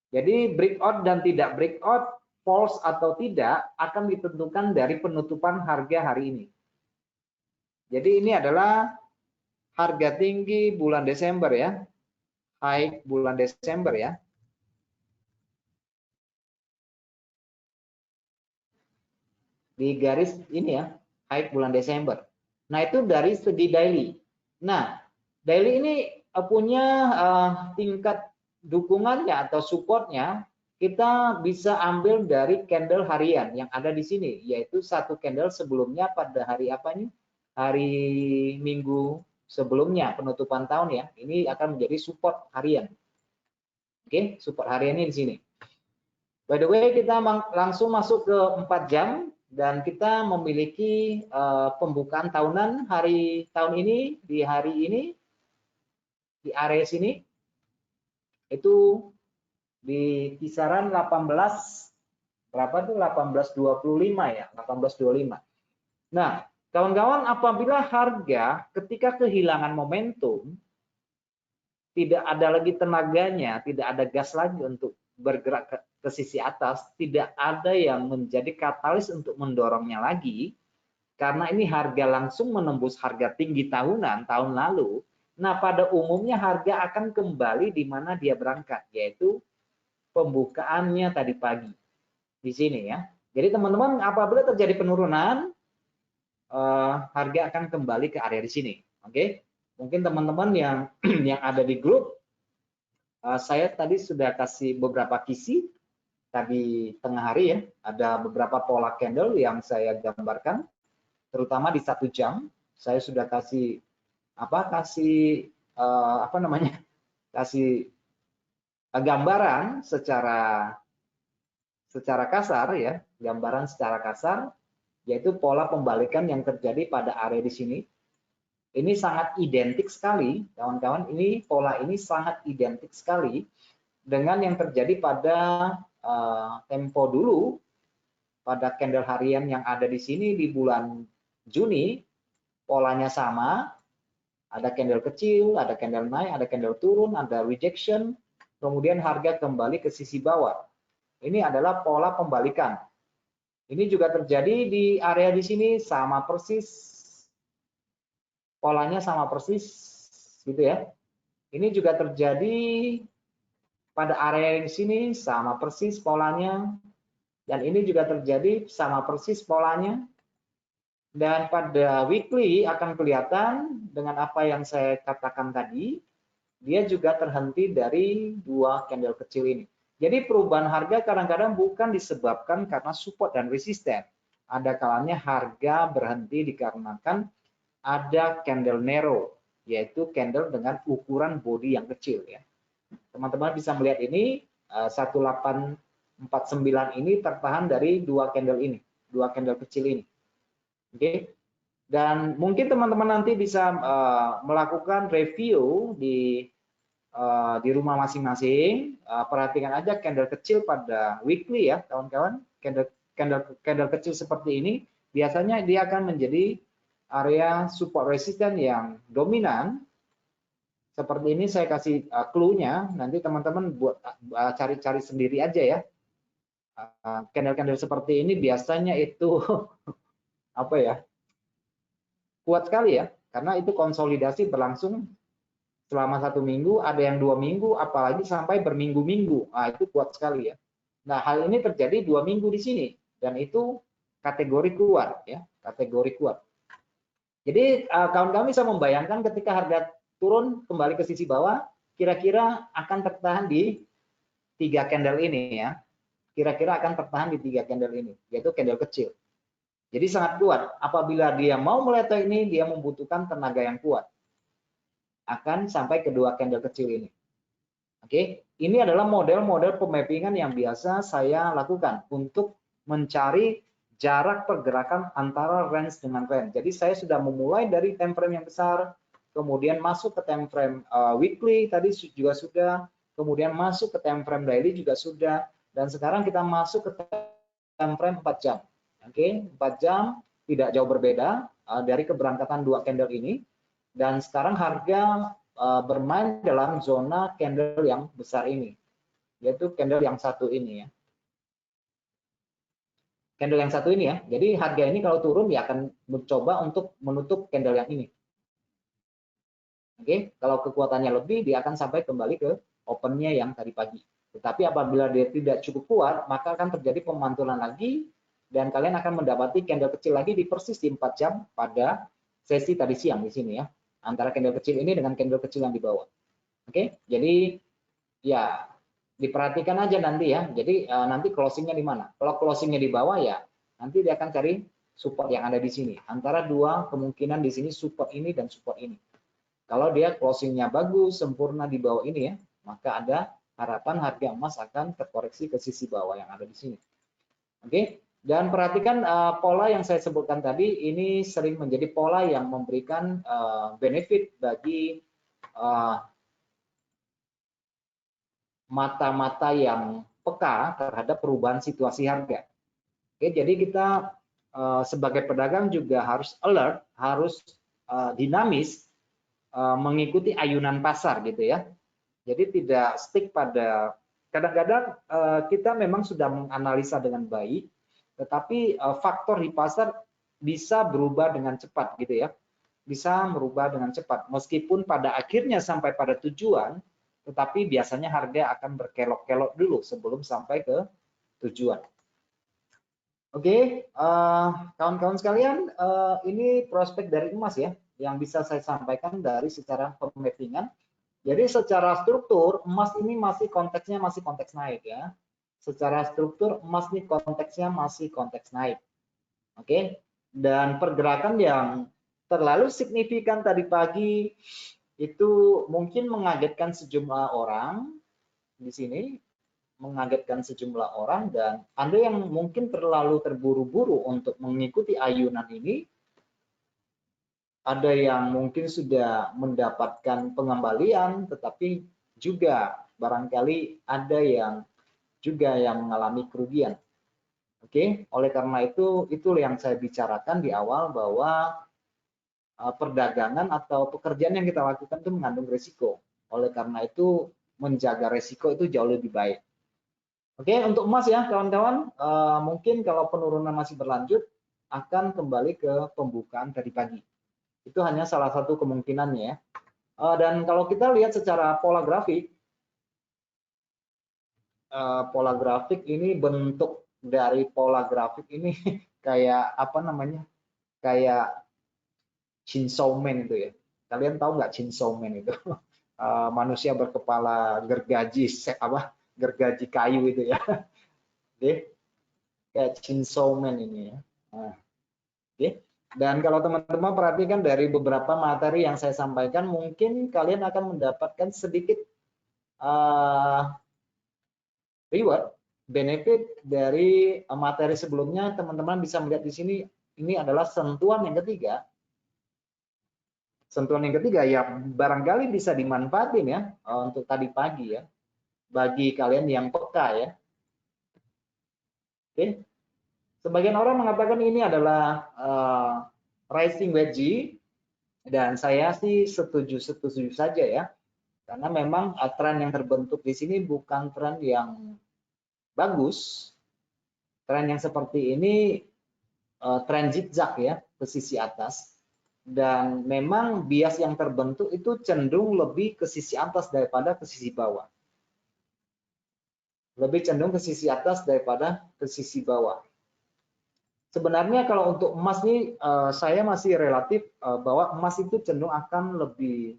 Jadi breakout dan tidak breakout, false atau tidak akan ditentukan dari penutupan harga hari ini. Jadi ini adalah harga tinggi bulan Desember ya, high bulan Desember ya. Di garis ini ya, high bulan Desember. Nah itu dari segi daily. Nah daily ini punya tingkat dukungannya atau supportnya, kita bisa ambil dari candle harian yang ada di sini, yaitu satu candle sebelumnya pada hari apa nih? Hari Minggu sebelumnya penutupan tahun ya. Ini akan menjadi support harian. Oke, support harian ini di sini. By the way, kita langsung masuk ke 4 jam dan kita memiliki pembukaan tahunan tahun ini di hari ini di area sini itu di kisaran 18 berapa tuh 1825 ya, 1825. Nah, kawan-kawan, apabila harga ketika kehilangan momentum, tidak ada lagi tenaganya, tidak ada gas lagi untuk bergerak ke sisi atas, tidak ada yang menjadi katalis untuk mendorongnya lagi, karena ini harga langsung menembus harga tinggi tahunan tahun lalu. Nah, pada umumnya harga akan kembali di mana dia berangkat, yaitu pembukaannya tadi pagi di sini ya. Jadi teman-teman, apabila terjadi penurunan, harga akan kembali ke area di sini. Oke, mungkin teman-teman yang yang ada di grup, saya tadi sudah kasih beberapa kisi tadi tengah hari ya. Ada beberapa pola candle yang saya gambarkan, terutama di 1 jam. Saya sudah kasih kasih gambaran secara kasar ya, gambaran secara kasar, yaitu pola pembalikan yang terjadi pada area di sini. Ini sangat identik sekali, kawan-kawan. Ini pola ini sangat identik sekali dengan yang terjadi pada tempo dulu, pada candle harian yang ada di sini di bulan Juni. Polanya sama, ada candle kecil, ada candle naik, ada candle turun, ada rejection, kemudian harga kembali ke sisi bawah. Ini adalah pola pembalikan. Ini juga terjadi di area di sini, sama persis, polanya sama persis, gitu ya. Ini juga terjadi pada area di sini, sama persis polanya, dan ini juga terjadi sama persis polanya. Dan pada weekly akan kelihatan dengan apa yang saya katakan tadi, dia juga terhenti dari 2 candle kecil ini. Jadi perubahan harga kadang-kadang bukan disebabkan karena support dan resisten. Ada kalanya harga berhenti dikarenakan ada candle narrow, yaitu candle dengan ukuran body yang kecil ya. Teman-teman bisa melihat ini 1849 ini tertahan dari 2 candle ini, 2 candle kecil ini. Oke, dan mungkin teman-teman nanti bisa melakukan review di rumah masing-masing. Perhatikan aja candle kecil pada weekly ya, kawan-kawan. Candle kecil seperti ini biasanya dia akan menjadi area support resisten yang dominan. Seperti ini saya kasih clue-nya, nanti teman-teman buat cari-cari sendiri aja ya. Candle-candle seperti ini biasanya itu apa ya, kuat sekali ya, karena itu konsolidasi berlangsung selama 1 minggu, ada yang 2 minggu, apalagi sampai berminggu-minggu. Nah, itu kuat sekali ya. Nah, hal ini terjadi 2 minggu di sini, dan itu kategori kuat ya, kategori kuat. Jadi kawan-kawan bisa membayangkan ketika harga turun kembali ke sisi bawah, kira-kira akan tertahan di 3 candle ini ya. Kira-kira akan tertahan di 3 candle ini, yaitu candle kecil. Jadi sangat kuat. Apabila dia mau meleto ini, dia membutuhkan tenaga yang kuat. Akan sampai ke 2 candle kecil ini. Oke, ini adalah model-model pemappingan yang biasa saya lakukan untuk mencari jarak pergerakan antara range dengan range. Jadi saya sudah memulai dari time frame yang besar, kemudian masuk ke time frame weekly tadi juga sudah, kemudian masuk ke time frame daily juga sudah, dan sekarang kita masuk ke time frame 4 jam. Oke, 4 jam tidak jauh berbeda dari keberangkatan 2 candle ini, dan sekarang harga bermain dalam zona candle yang besar ini, yaitu candle yang satu ini ya. Candle yang satu ini ya. Jadi harga ini kalau turun dia akan mencoba untuk menutup candle yang ini. Oke, kalau kekuatannya lebih dia akan sampai kembali ke opennya yang tadi pagi. Tetapi apabila dia tidak cukup kuat, maka akan terjadi pemantulan lagi dan kalian akan mendapati candle kecil lagi di persis di 4 jam pada sesi tadi siang di sini ya. Antara candle kecil ini dengan candle kecil yang di bawah. Oke, jadi ya diperhatikan aja nanti ya. Jadi nanti closingnya di mana? Kalau closingnya di bawah ya, nanti dia akan cari support yang ada di sini. Antara 2 kemungkinan di sini, support ini dan support ini. Kalau dia closingnya bagus, sempurna di bawah ini ya, maka ada harapan harga emas akan terkoreksi ke sisi bawah yang ada di sini. Oke. Dan perhatikan pola yang saya sebutkan tadi, ini sering menjadi pola yang memberikan benefit bagi mata-mata yang peka terhadap perubahan situasi harga. Oke, jadi kita sebagai pedagang juga harus alert, harus dinamis mengikuti ayunan pasar gitu ya. Jadi tidak stick pada, kadang-kadang kita memang sudah menganalisa dengan baik, tetapi faktor di pasar bisa berubah dengan cepat gitu ya, bisa merubah dengan cepat meskipun pada akhirnya sampai pada tujuan, tetapi biasanya harga akan berkelok-kelok dulu sebelum sampai ke tujuan. Oke, kawan-kawan sekalian, ini prospek dari emas ya yang bisa saya sampaikan dari secara pemappingan. Jadi secara struktur emas ini konteksnya masih konteks naik ya. Secara struktur emas ini konteksnya masih konteks naik. Oke. Dan pergerakan yang terlalu signifikan tadi pagi itu mungkin mengagetkan sejumlah orang di sini, mengagetkan sejumlah orang, dan Anda yang mungkin terlalu terburu-buru untuk mengikuti ayunan ini, ada yang mungkin sudah mendapatkan pengembalian, tetapi juga barangkali ada yang juga yang mengalami kerugian. Oke, oleh karena itu yang saya bicarakan di awal bahwa perdagangan atau pekerjaan yang kita lakukan itu mengandung risiko. Oleh karena itu menjaga risiko itu jauh lebih baik. Oke, untuk emas ya kawan-kawan, mungkin kalau penurunan masih berlanjut akan kembali ke pembukaan tadi pagi. Itu hanya salah satu kemungkinannya ya. Dan kalau kita lihat secara pola grafik ini bentuk dari pola grafik ini kayak apa namanya? Kayak Chainsaw Man itu ya. Kalian tahu nggak Chainsaw Man itu? Manusia berkepala gergaji gergaji kayu itu ya. Oke. Kayak Chainsaw Man ini ya. Nah, oke. Dan kalau teman-teman perhatikan dari beberapa materi yang saya sampaikan, mungkin kalian akan mendapatkan sedikit reward, benefit dari materi sebelumnya. Teman-teman bisa melihat di sini, ini adalah sentuhan yang ketiga. Sentuhan yang ketiga ya barangkali bisa dimanfaatin ya untuk tadi pagi ya, bagi kalian yang peka ya. Oke. Sebagian orang mengatakan ini adalah rising wedgie, dan saya sih setuju saja ya, karena memang tren yang terbentuk di sini bukan tren yang bagus. Tren yang seperti ini tren zigzag ya ke sisi atas, dan memang bias yang terbentuk itu cenderung lebih ke sisi atas daripada ke sisi bawah. Lebih cenderung ke sisi atas daripada ke sisi bawah. Sebenarnya kalau untuk emas ini saya masih relatif bahwa emas itu cenderung akan lebih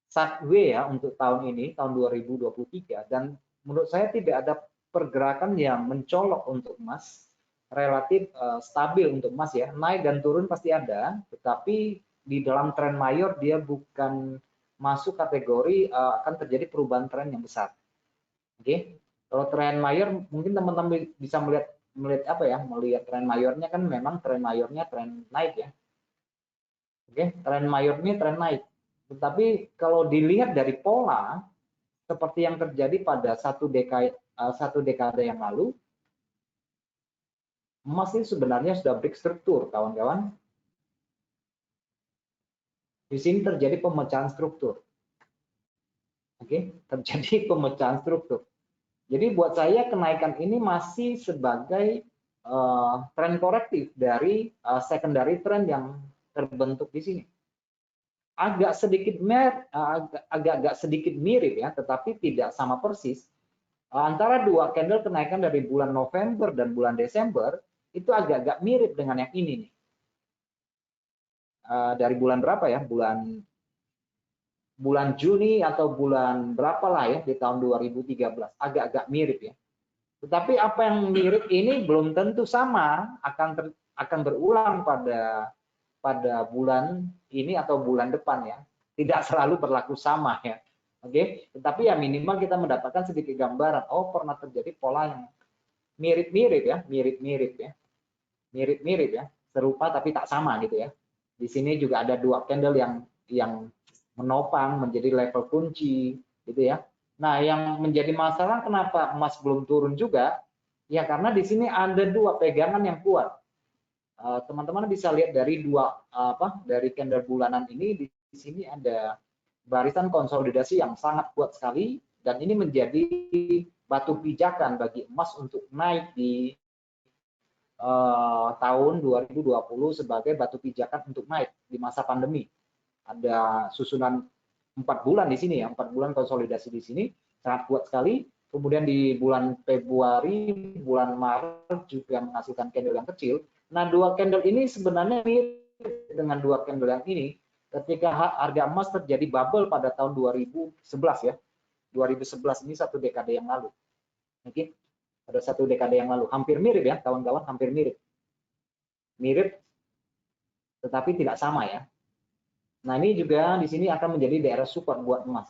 sideways ya untuk tahun ini, tahun 2023, dan menurut saya tidak ada pergerakan yang mencolok untuk emas, relatif stabil untuk emas ya, naik dan turun pasti ada, tetapi di dalam tren mayor dia bukan masuk kategori akan terjadi perubahan tren yang besar. Oke, kalau tren mayor mungkin teman-teman bisa melihat apa ya, melihat tren mayornya kan memang tren mayornya tren naik ya. Oke, tren mayornya tren naik. Tetapi kalau dilihat dari pola seperti yang terjadi pada satu dekade yang lalu, emas ini sebenarnya sudah break struktur, kawan-kawan. Di sini terjadi pemecahan struktur. Oke, terjadi pemecahan struktur. Jadi buat saya kenaikan ini masih sebagai tren korektif dari secondary trend yang terbentuk di sini. Agak sedikit mirip ya, tetapi tidak sama persis. Antara dua candle kenaikan dari bulan November dan bulan Desember itu agak-agak mirip dengan yang ini nih. Dari bulan berapa ya? Bulan Juni atau bulan berapa lah ya di tahun 2013, agak-agak mirip ya. Tetapi apa yang mirip ini belum tentu sama akan berulang pada bulan ini atau bulan depan ya. Tidak selalu berlaku sama ya. Oke, tetapi ya minimal kita mendapatkan sedikit gambaran. Oh, pernah terjadi pola yang mirip-mirip ya, mirip-mirip ya, serupa tapi tak sama gitu ya. Di sini juga ada dua candle yang menopang menjadi level kunci gitu ya. Nah, yang menjadi masalah kenapa emas belum turun juga? Ya karena di sini ada dua pegangan yang kuat. Teman-teman bisa lihat dari dari candle bulanan ini, di sini ada barisan konsolidasi yang sangat kuat sekali, dan ini menjadi batu pijakan bagi emas untuk naik di tahun 2020 sebagai batu pijakan untuk naik di masa pandemi. Ada susunan 4 bulan di sini ya, 4 bulan konsolidasi di sini sangat kuat sekali. Kemudian di bulan Februari, bulan Maret juga menghasilkan candle yang kecil. Nah, dua candle ini sebenarnya mirip dengan dua candle yang ini ketika harga emas terjadi bubble pada tahun 2011 ya. 2011 ini satu dekade yang lalu. Oke. Pada satu dekade yang lalu, hampir mirip ya kawan-kawan, hampir mirip, tetapi tidak sama ya. Nah, ini juga di sini akan menjadi daerah support buat emas.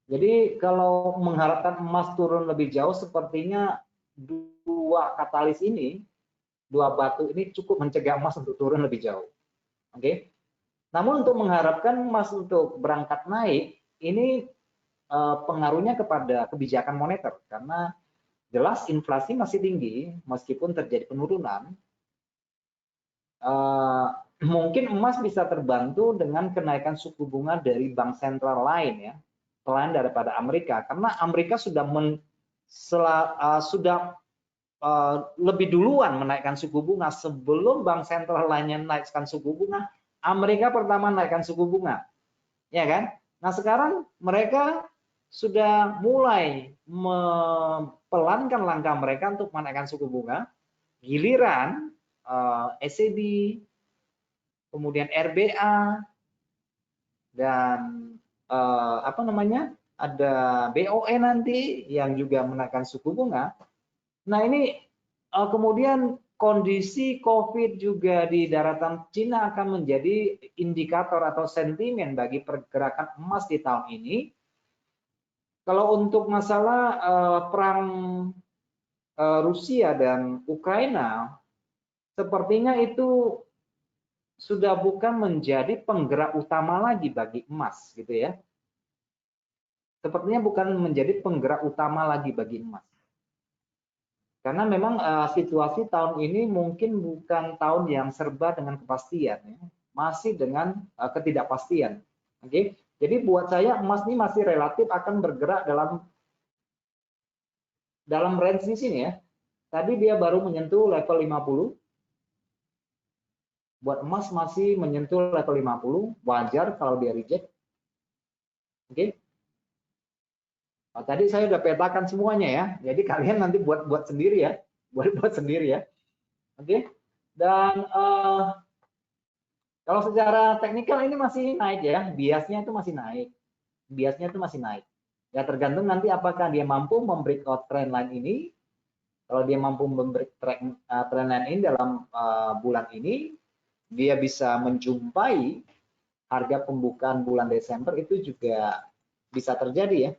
Jadi kalau mengharapkan emas turun lebih jauh, sepertinya dua katalis ini, dua batu ini cukup mencegah emas untuk turun lebih jauh. Oke. Namun untuk mengharapkan emas untuk berangkat naik, ini pengaruhnya kepada kebijakan moneter, karena jelas inflasi masih tinggi meskipun terjadi penurunan. Mungkin emas bisa terbantu dengan kenaikan suku bunga dari bank sentral lain ya, selain daripada Amerika, karena Amerika sudah lebih duluan menaikkan suku bunga. Sebelum bank sentral lainnya menaikkan suku bunga, Amerika pertama menaikkan suku bunga, ya kan? Nah, sekarang mereka sudah mulai mempelankan langkah mereka untuk menaikkan suku bunga. Giliran ECB, kemudian RBA, dan ada BOE nanti yang juga menaikkan suku bunga. Nah, ini kemudian kondisi COVID juga di daratan Cina akan menjadi indikator atau sentimen bagi pergerakan emas di tahun ini. Kalau untuk masalah perang Rusia dan Ukraina, sepertinya itu sudah bukan menjadi penggerak utama lagi bagi emas, gitu ya. Sepertinya bukan menjadi penggerak utama lagi bagi emas. Karena memang situasi tahun ini mungkin bukan tahun yang serba dengan kepastian, ya. Masih dengan ketidakpastian. Oke, jadi buat saya emas ini masih relatif akan bergerak dalam range di sini ya. Tadi dia baru menyentuh level 50. Buat emas masih menyentuh level 50, wajar kalau dia reject. Oke. Nah, tadi saya udah petakan semuanya ya. Jadi kalian nanti buat sendiri ya. Buat sendiri ya. Oke. Dan kalau secara teknikal ini masih naik ya. Biasnya itu masih naik. Biasnya itu masih naik. Ya tergantung nanti apakah dia mampu membreakout trend line ini. Kalau dia mampu membreak trend line ini dalam bulan ini, dia bisa menjumpai harga pembukaan bulan Desember itu juga bisa terjadi ya.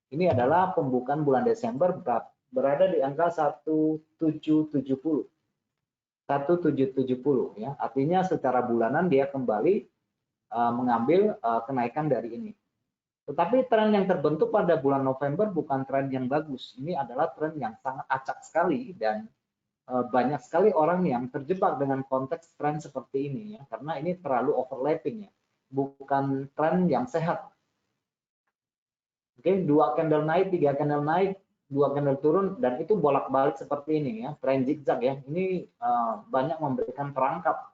Ini adalah pembukaan bulan Desember berada di angka 1770. 1770 ya. Artinya secara bulanan dia kembali mengambil kenaikan dari ini. Tetapi tren yang terbentuk pada bulan November bukan tren yang bagus. Ini adalah tren yang sangat acak sekali dan banyak sekali orang yang terjebak dengan konteks tren seperti ini ya, karena ini terlalu overlapping ya. Bukan tren yang sehat. Oke, 2 candle naik, 3 candle naik, 2 candle turun, dan itu bolak-balik seperti ini ya, tren zigzag ya. Ini banyak memberikan perangkap.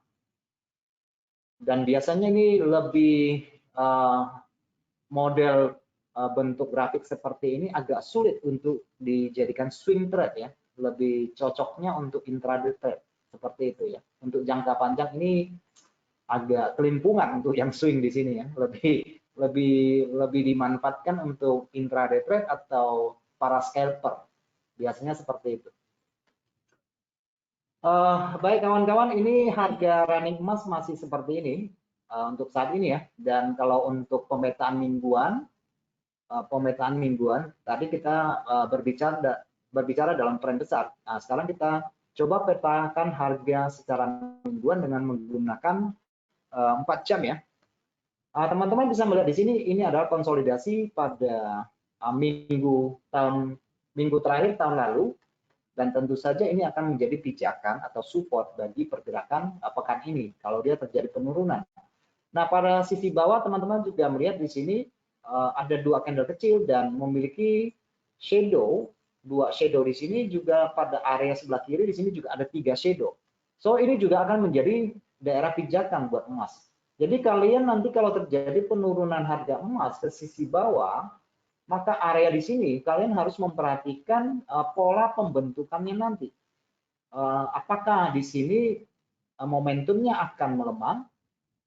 Dan biasanya ini lebih model bentuk grafik seperti ini agak sulit untuk dijadikan swing trade ya. Lebih cocoknya untuk intraday trade seperti itu ya. Untuk jangka panjang ini agak kelimpungan untuk yang swing di sini ya. Lebih dimanfaatkan untuk intraday trade atau para scalper. Biasanya seperti itu. Baik kawan-kawan, ini harga running emas masih seperti ini untuk saat ini ya. Dan kalau untuk pemetaan mingguan, tadi kita berbicara dalam tren besar. Nah, sekarang kita coba petakan harga secara mingguan dengan menggunakan 4 jam ya. Teman-teman bisa melihat di sini ini adalah konsolidasi pada minggu terakhir tahun lalu, dan tentu saja ini akan menjadi pijakan atau support bagi pergerakan pekan ini kalau dia terjadi penurunan. Nah, pada sisi bawah teman-teman juga melihat di sini ada 2 candle kecil dan memiliki shadow, 2 shadow di sini, juga pada area sebelah kiri di sini juga ada 3 shadow. So ini juga akan menjadi daerah pijakan buat emas. Jadi kalian nanti kalau terjadi penurunan harga emas ke sisi bawah, maka area di sini kalian harus memperhatikan pola pembentukannya nanti. Apakah di sini momentumnya akan melemah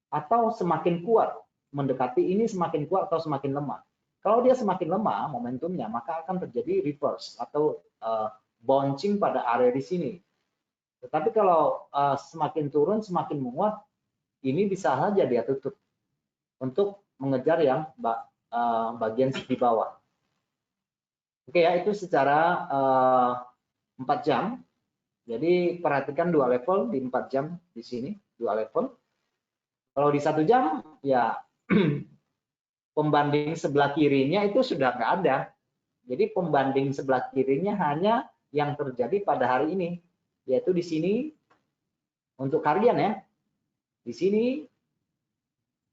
atau semakin kuat, mendekati ini semakin kuat atau semakin lemah. Kalau dia semakin lemah momentumnya, maka akan terjadi reverse atau bouncing pada area di sini. Tetapi kalau semakin turun, semakin menguat, ini bisa saja dia tutup untuk mengejar yang bagian di bawah. Oke ya, itu secara 4 jam. Jadi perhatikan 2 level di 4 jam di sini, 2 level. Kalau di 1 jam, ya pembanding sebelah kirinya itu sudah nggak ada. Jadi pembanding sebelah kirinya hanya yang terjadi pada hari ini, yaitu di sini untuk harian ya, di sini.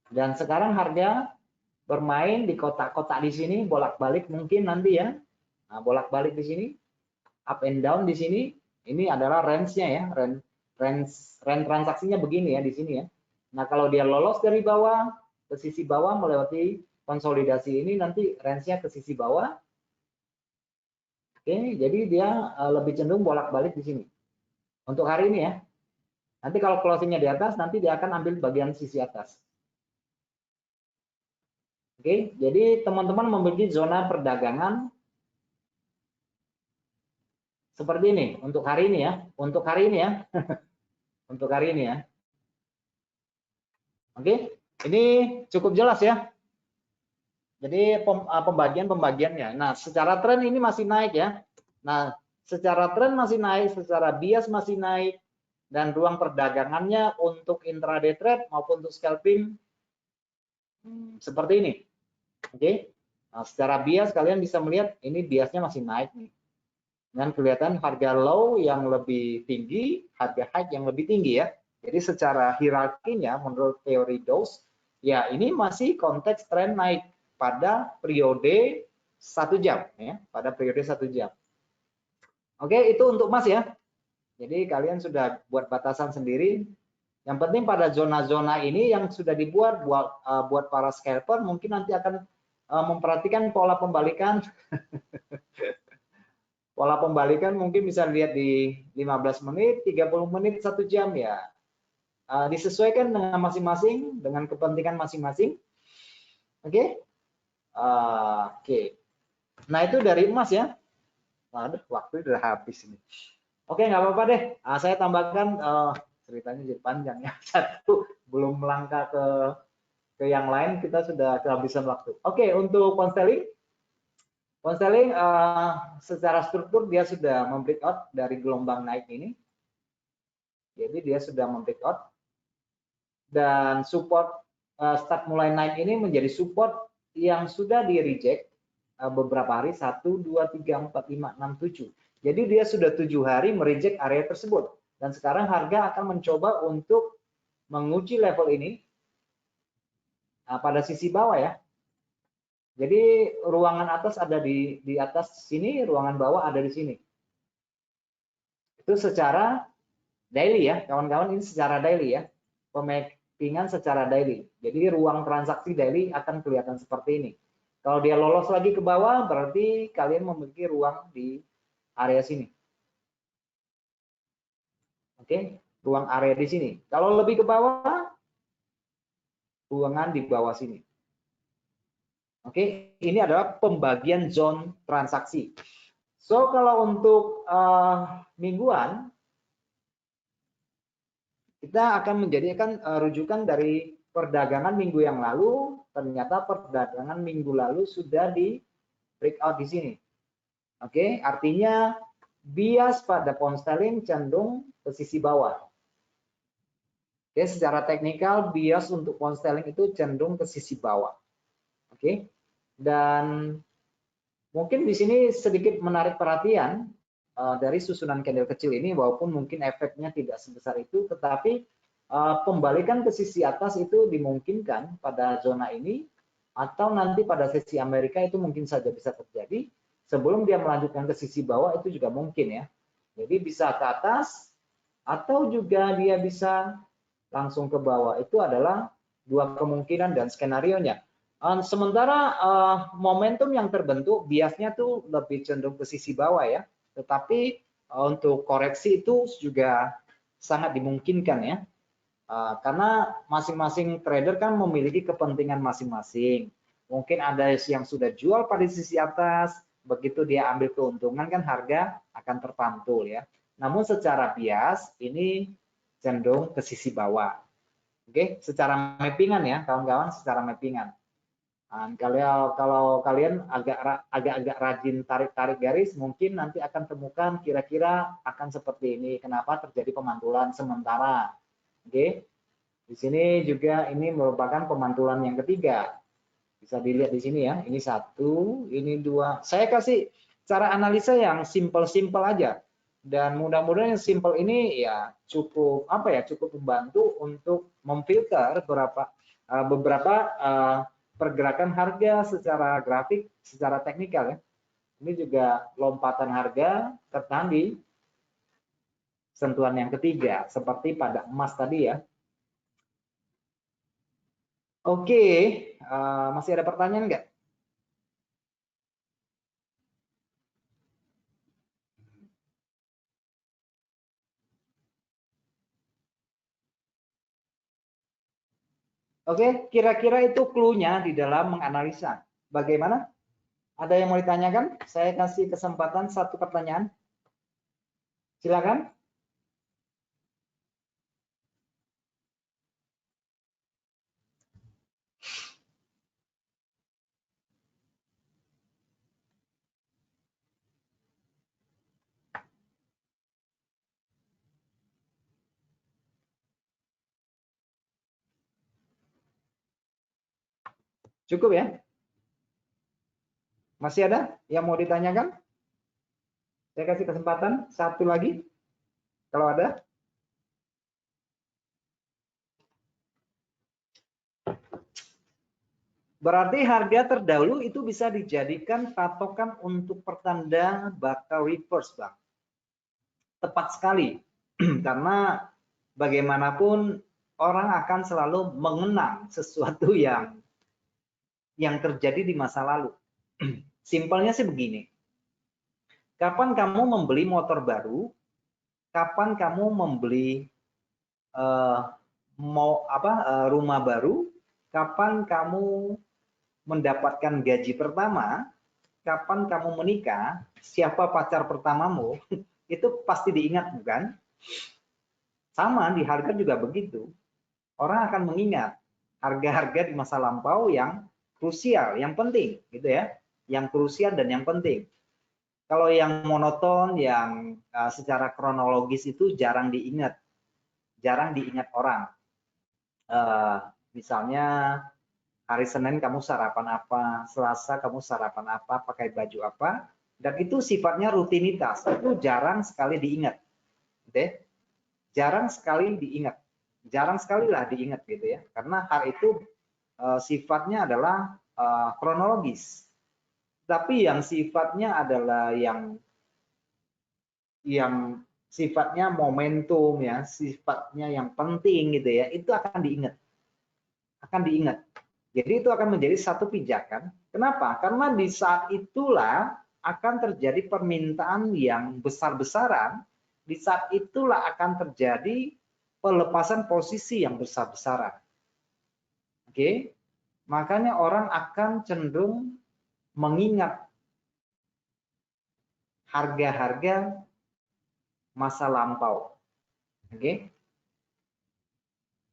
Dan sekarang harga bermain di kotak-kotak di sini, bolak-balik mungkin nanti ya. Nah, bolak-balik di sini, up and down di sini. Ini adalah range-nya ya, range transaksinya begini ya di sini ya. Nah, kalau dia lolos dari bawah ke sisi bawah melewati konsolidasi ini, nanti range-nya ke sisi bawah. Oke, jadi dia lebih cenderung bolak-balik di sini. Untuk hari ini ya. Nanti kalau closing-nya di atas, nanti dia akan ambil bagian sisi atas. Oke, jadi teman-teman memiliki zona perdagangan seperti ini untuk hari ini ya. Untuk hari ini ya. Untuk hari ini ya. Oke, ini cukup jelas ya. Jadi pembagiannya. Nah, secara tren ini masih naik ya. Nah, secara tren masih naik, secara bias masih naik, dan ruang perdagangannya untuk intraday trade maupun untuk scalping seperti ini. Oke. Nah, secara bias kalian bisa melihat ini biasnya masih naik nih. Dan kelihatan harga low yang lebih tinggi, harga high yang lebih tinggi ya. Jadi secara hierarkinya menurut teori Dawes, ya ini masih konteks tren naik pada periode 1 jam ya, pada periode 1 jam. Oke, itu untuk emas ya. Jadi kalian sudah buat batasan sendiri. Yang penting pada zona-zona ini yang sudah dibuat buat para scalper mungkin nanti akan memperhatikan pola pembalikan. Pola pembalikan mungkin bisa dilihat di 15 menit, 30 menit, 1 jam ya. Disesuaikan dengan masing-masing, dengan kepentingan masing-masing. Oke. Oke. Nah, itu dari emas ya. Waduh, waktu sudah habis ini. Oke, nggak apa-apa deh. Saya tambahkan ceritanya jadi panjang ya. Satu belum melangkah ke yang lain, kita sudah kehabisan waktu. Oke, untuk pound sterling. Pound sterling secara struktur dia sudah membreakout dari gelombang naik ini. Jadi dia sudah membreakout dan support start mulai naik ini menjadi support yang sudah di reject beberapa hari 1, 2, 3, 4, 5, 6, 7. Jadi dia sudah 7 hari mereject area tersebut dan sekarang harga akan mencoba untuk menguji level ini pada sisi bawah ya. Jadi ruangan atas ada di atas sini, ruangan bawah ada di sini. Itu secara daily ya, kawan-kawan, ini secara daily ya. Pemappingan secara daily. Jadi ruang transaksi daily akan kelihatan seperti ini. Kalau dia lolos lagi ke bawah, berarti kalian memiliki ruang di area sini. Oke, ruang area di sini. Kalau lebih ke bawah, ruangan di bawah sini. Oke, ini adalah pembagian zone transaksi. So, kalau untuk mingguan, kita akan menjadikan rujukan dari perdagangan minggu yang lalu. Ternyata perdagangan minggu lalu sudah di breakout di sini. Oke, artinya bias pada pound sterling cenderung ke sisi bawah. Oke, secara teknikal bias untuk pound sterling itu cenderung ke sisi bawah. Oke. Dan mungkin di sini sedikit menarik perhatian dari susunan candle kecil ini, walaupun mungkin efeknya tidak sebesar itu, tetapi pembalikan ke sisi atas itu dimungkinkan pada zona ini, atau nanti pada sesi Amerika itu mungkin saja bisa terjadi. Sebelum dia melanjutkan ke sisi bawah itu juga mungkin ya. Jadi bisa ke atas atau juga dia bisa langsung ke bawah. Itu adalah dua kemungkinan dan skenario-nya. Sementara momentum yang terbentuk biasanya tuh lebih cenderung ke sisi bawah ya, tetapi untuk koreksi itu juga sangat dimungkinkan ya, karena masing-masing trader kan memiliki kepentingan masing-masing. Mungkin ada yang sudah jual pada sisi atas, begitu dia ambil keuntungan kan harga akan terpantul ya. Namun secara bias ini cenderung ke sisi bawah. Oke, secara mappingan ya kawan-kawan, secara mappingan. Kalau kalian agak-agak rajin tarik-tarik garis, mungkin nanti akan temukan kira-kira akan seperti ini. Kenapa terjadi pemantulan sementara? Oke, di sini juga ini merupakan pemantulan yang ketiga. Bisa dilihat di sini ya. Ini 1, ini 2. Saya kasih cara analisa yang simple-simple aja. Dan mudah-mudahan yang simple ini ya cukup cukup membantu untuk memfilter beberapa pergerakan harga secara grafik, secara teknikal ya. Ini juga lompatan harga tertahan di sentuhan yang ketiga, seperti pada emas tadi ya. Oke, masih ada pertanyaan nggak? Oke, kira-kira itu clue-nya di dalam menganalisa. Bagaimana? Ada yang mau ditanyakan? Saya kasih kesempatan 1 pertanyaan. Silakan. Cukup ya? Masih ada yang mau ditanyakan? Saya kasih kesempatan satu lagi kalau ada. Berarti harga terdahulu itu bisa dijadikan patokan untuk pertanda bakal reverse, Bang. Tepat sekali. Karena bagaimanapun orang akan selalu mengenang sesuatu yang terjadi di masa lalu. Simpelnya sih begini. Kapan kamu membeli motor baru? Kapan kamu membeli rumah baru? Kapan kamu mendapatkan gaji pertama? Kapan kamu menikah? Siapa pacar pertamamu? Itu pasti diingat, bukan? Sama di harga juga begitu. Orang akan mengingat harga-harga di masa lampau yang krusial, yang penting, gitu ya. Yang krusial dan yang penting. Kalau yang monoton, yang secara kronologis itu jarang diingat orang. Misalnya hari Senin kamu sarapan apa, Selasa kamu sarapan apa, pakai baju apa, dan itu sifatnya rutinitas, itu jarang sekali diingat, gitu. Jarang sekali diingat, jarang sekali lah diingat gitu ya, karena hal itu sifatnya adalah kronologis. Tapi yang sifatnya adalah yang sifatnya momentum ya, sifatnya yang penting gitu ya, itu akan diingat. Jadi itu akan menjadi satu pijakan. Kenapa? Karena di saat itulah akan terjadi permintaan yang besar-besaran, di saat itulah akan terjadi pelepasan posisi yang besar-besaran. Oke? Makanya orang akan cenderung mengingat harga-harga masa lampau. Oke?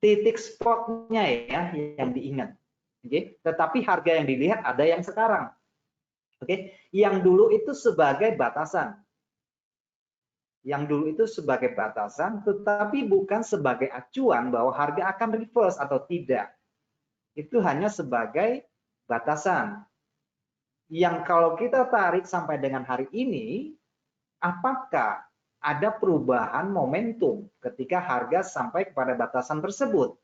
Titik spotnya ya yang diingat. Oke? Tetapi harga yang dilihat ada yang sekarang. Oke? Yang dulu itu sebagai batasan. Yang dulu itu sebagai batasan, tetapi bukan sebagai acuan bahwa harga akan reverse atau tidak. Itu hanya sebagai batasan. Yang kalau kita tarik sampai dengan hari ini, apakah ada perubahan momentum ketika harga sampai kepada batasan tersebut?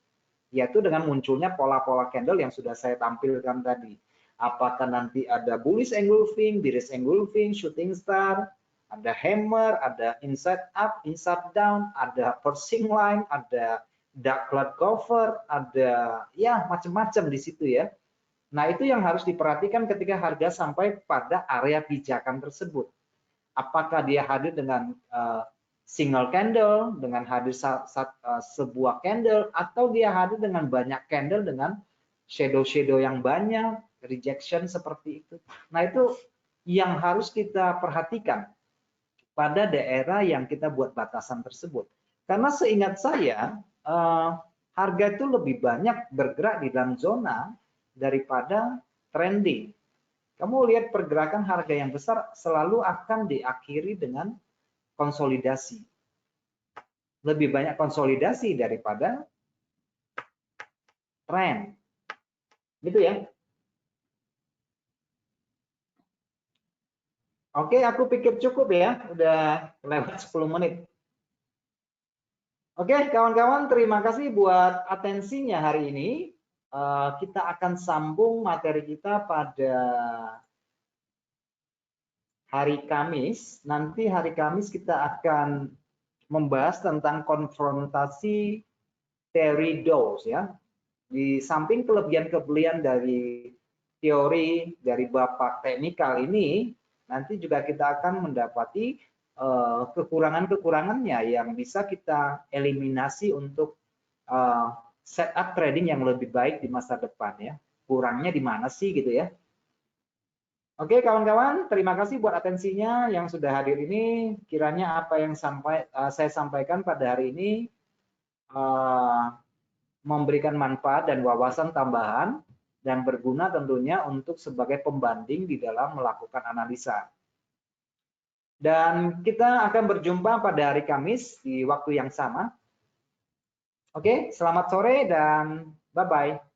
Yaitu dengan munculnya pola-pola candle yang sudah saya tampilkan tadi. Apakah nanti ada bullish engulfing, bearish engulfing, shooting star, ada hammer, ada inside up, inside down, ada pushing line, ada dark cloud cover, ada ya macam-macam di situ ya. Nah, itu yang harus diperhatikan ketika harga sampai pada area pijakan tersebut. Apakah dia hadir dengan single candle, dengan hadir sebuah candle, atau dia hadir dengan banyak candle dengan shadow-shadow yang banyak, rejection seperti itu. Nah, itu yang harus kita perhatikan pada daerah yang kita buat batasan tersebut. Karena seingat saya, harga itu lebih banyak bergerak di dalam zona daripada trending. Kamu lihat pergerakan harga yang besar selalu akan diakhiri dengan konsolidasi. Lebih banyak konsolidasi daripada tren. Gitu ya. Oke, aku pikir cukup ya. Udah lewat 10 menit. Oke, kawan-kawan, terima kasih buat atensinya hari ini. Kita akan sambung materi kita pada hari Kamis. Nanti hari Kamis kita akan membahas tentang konfrontasi teori Dawes ya. Di samping kelebihan-kelebihan dari teori dari Bapak teknikal ini, nanti juga kita akan mendapati kekurangan-kekurangannya yang bisa kita eliminasi untuk setup trading yang lebih baik di masa depan ya. Kurangnya di mana sih gitu ya. Oke kawan-kawan, terima kasih buat atensinya yang sudah hadir ini. Kiranya apa yang saya sampaikan pada hari ini memberikan manfaat dan wawasan tambahan dan berguna tentunya untuk sebagai pembanding di dalam melakukan analisa. Dan kita akan berjumpa pada hari Kamis di waktu yang sama. Oke, selamat sore dan bye-bye.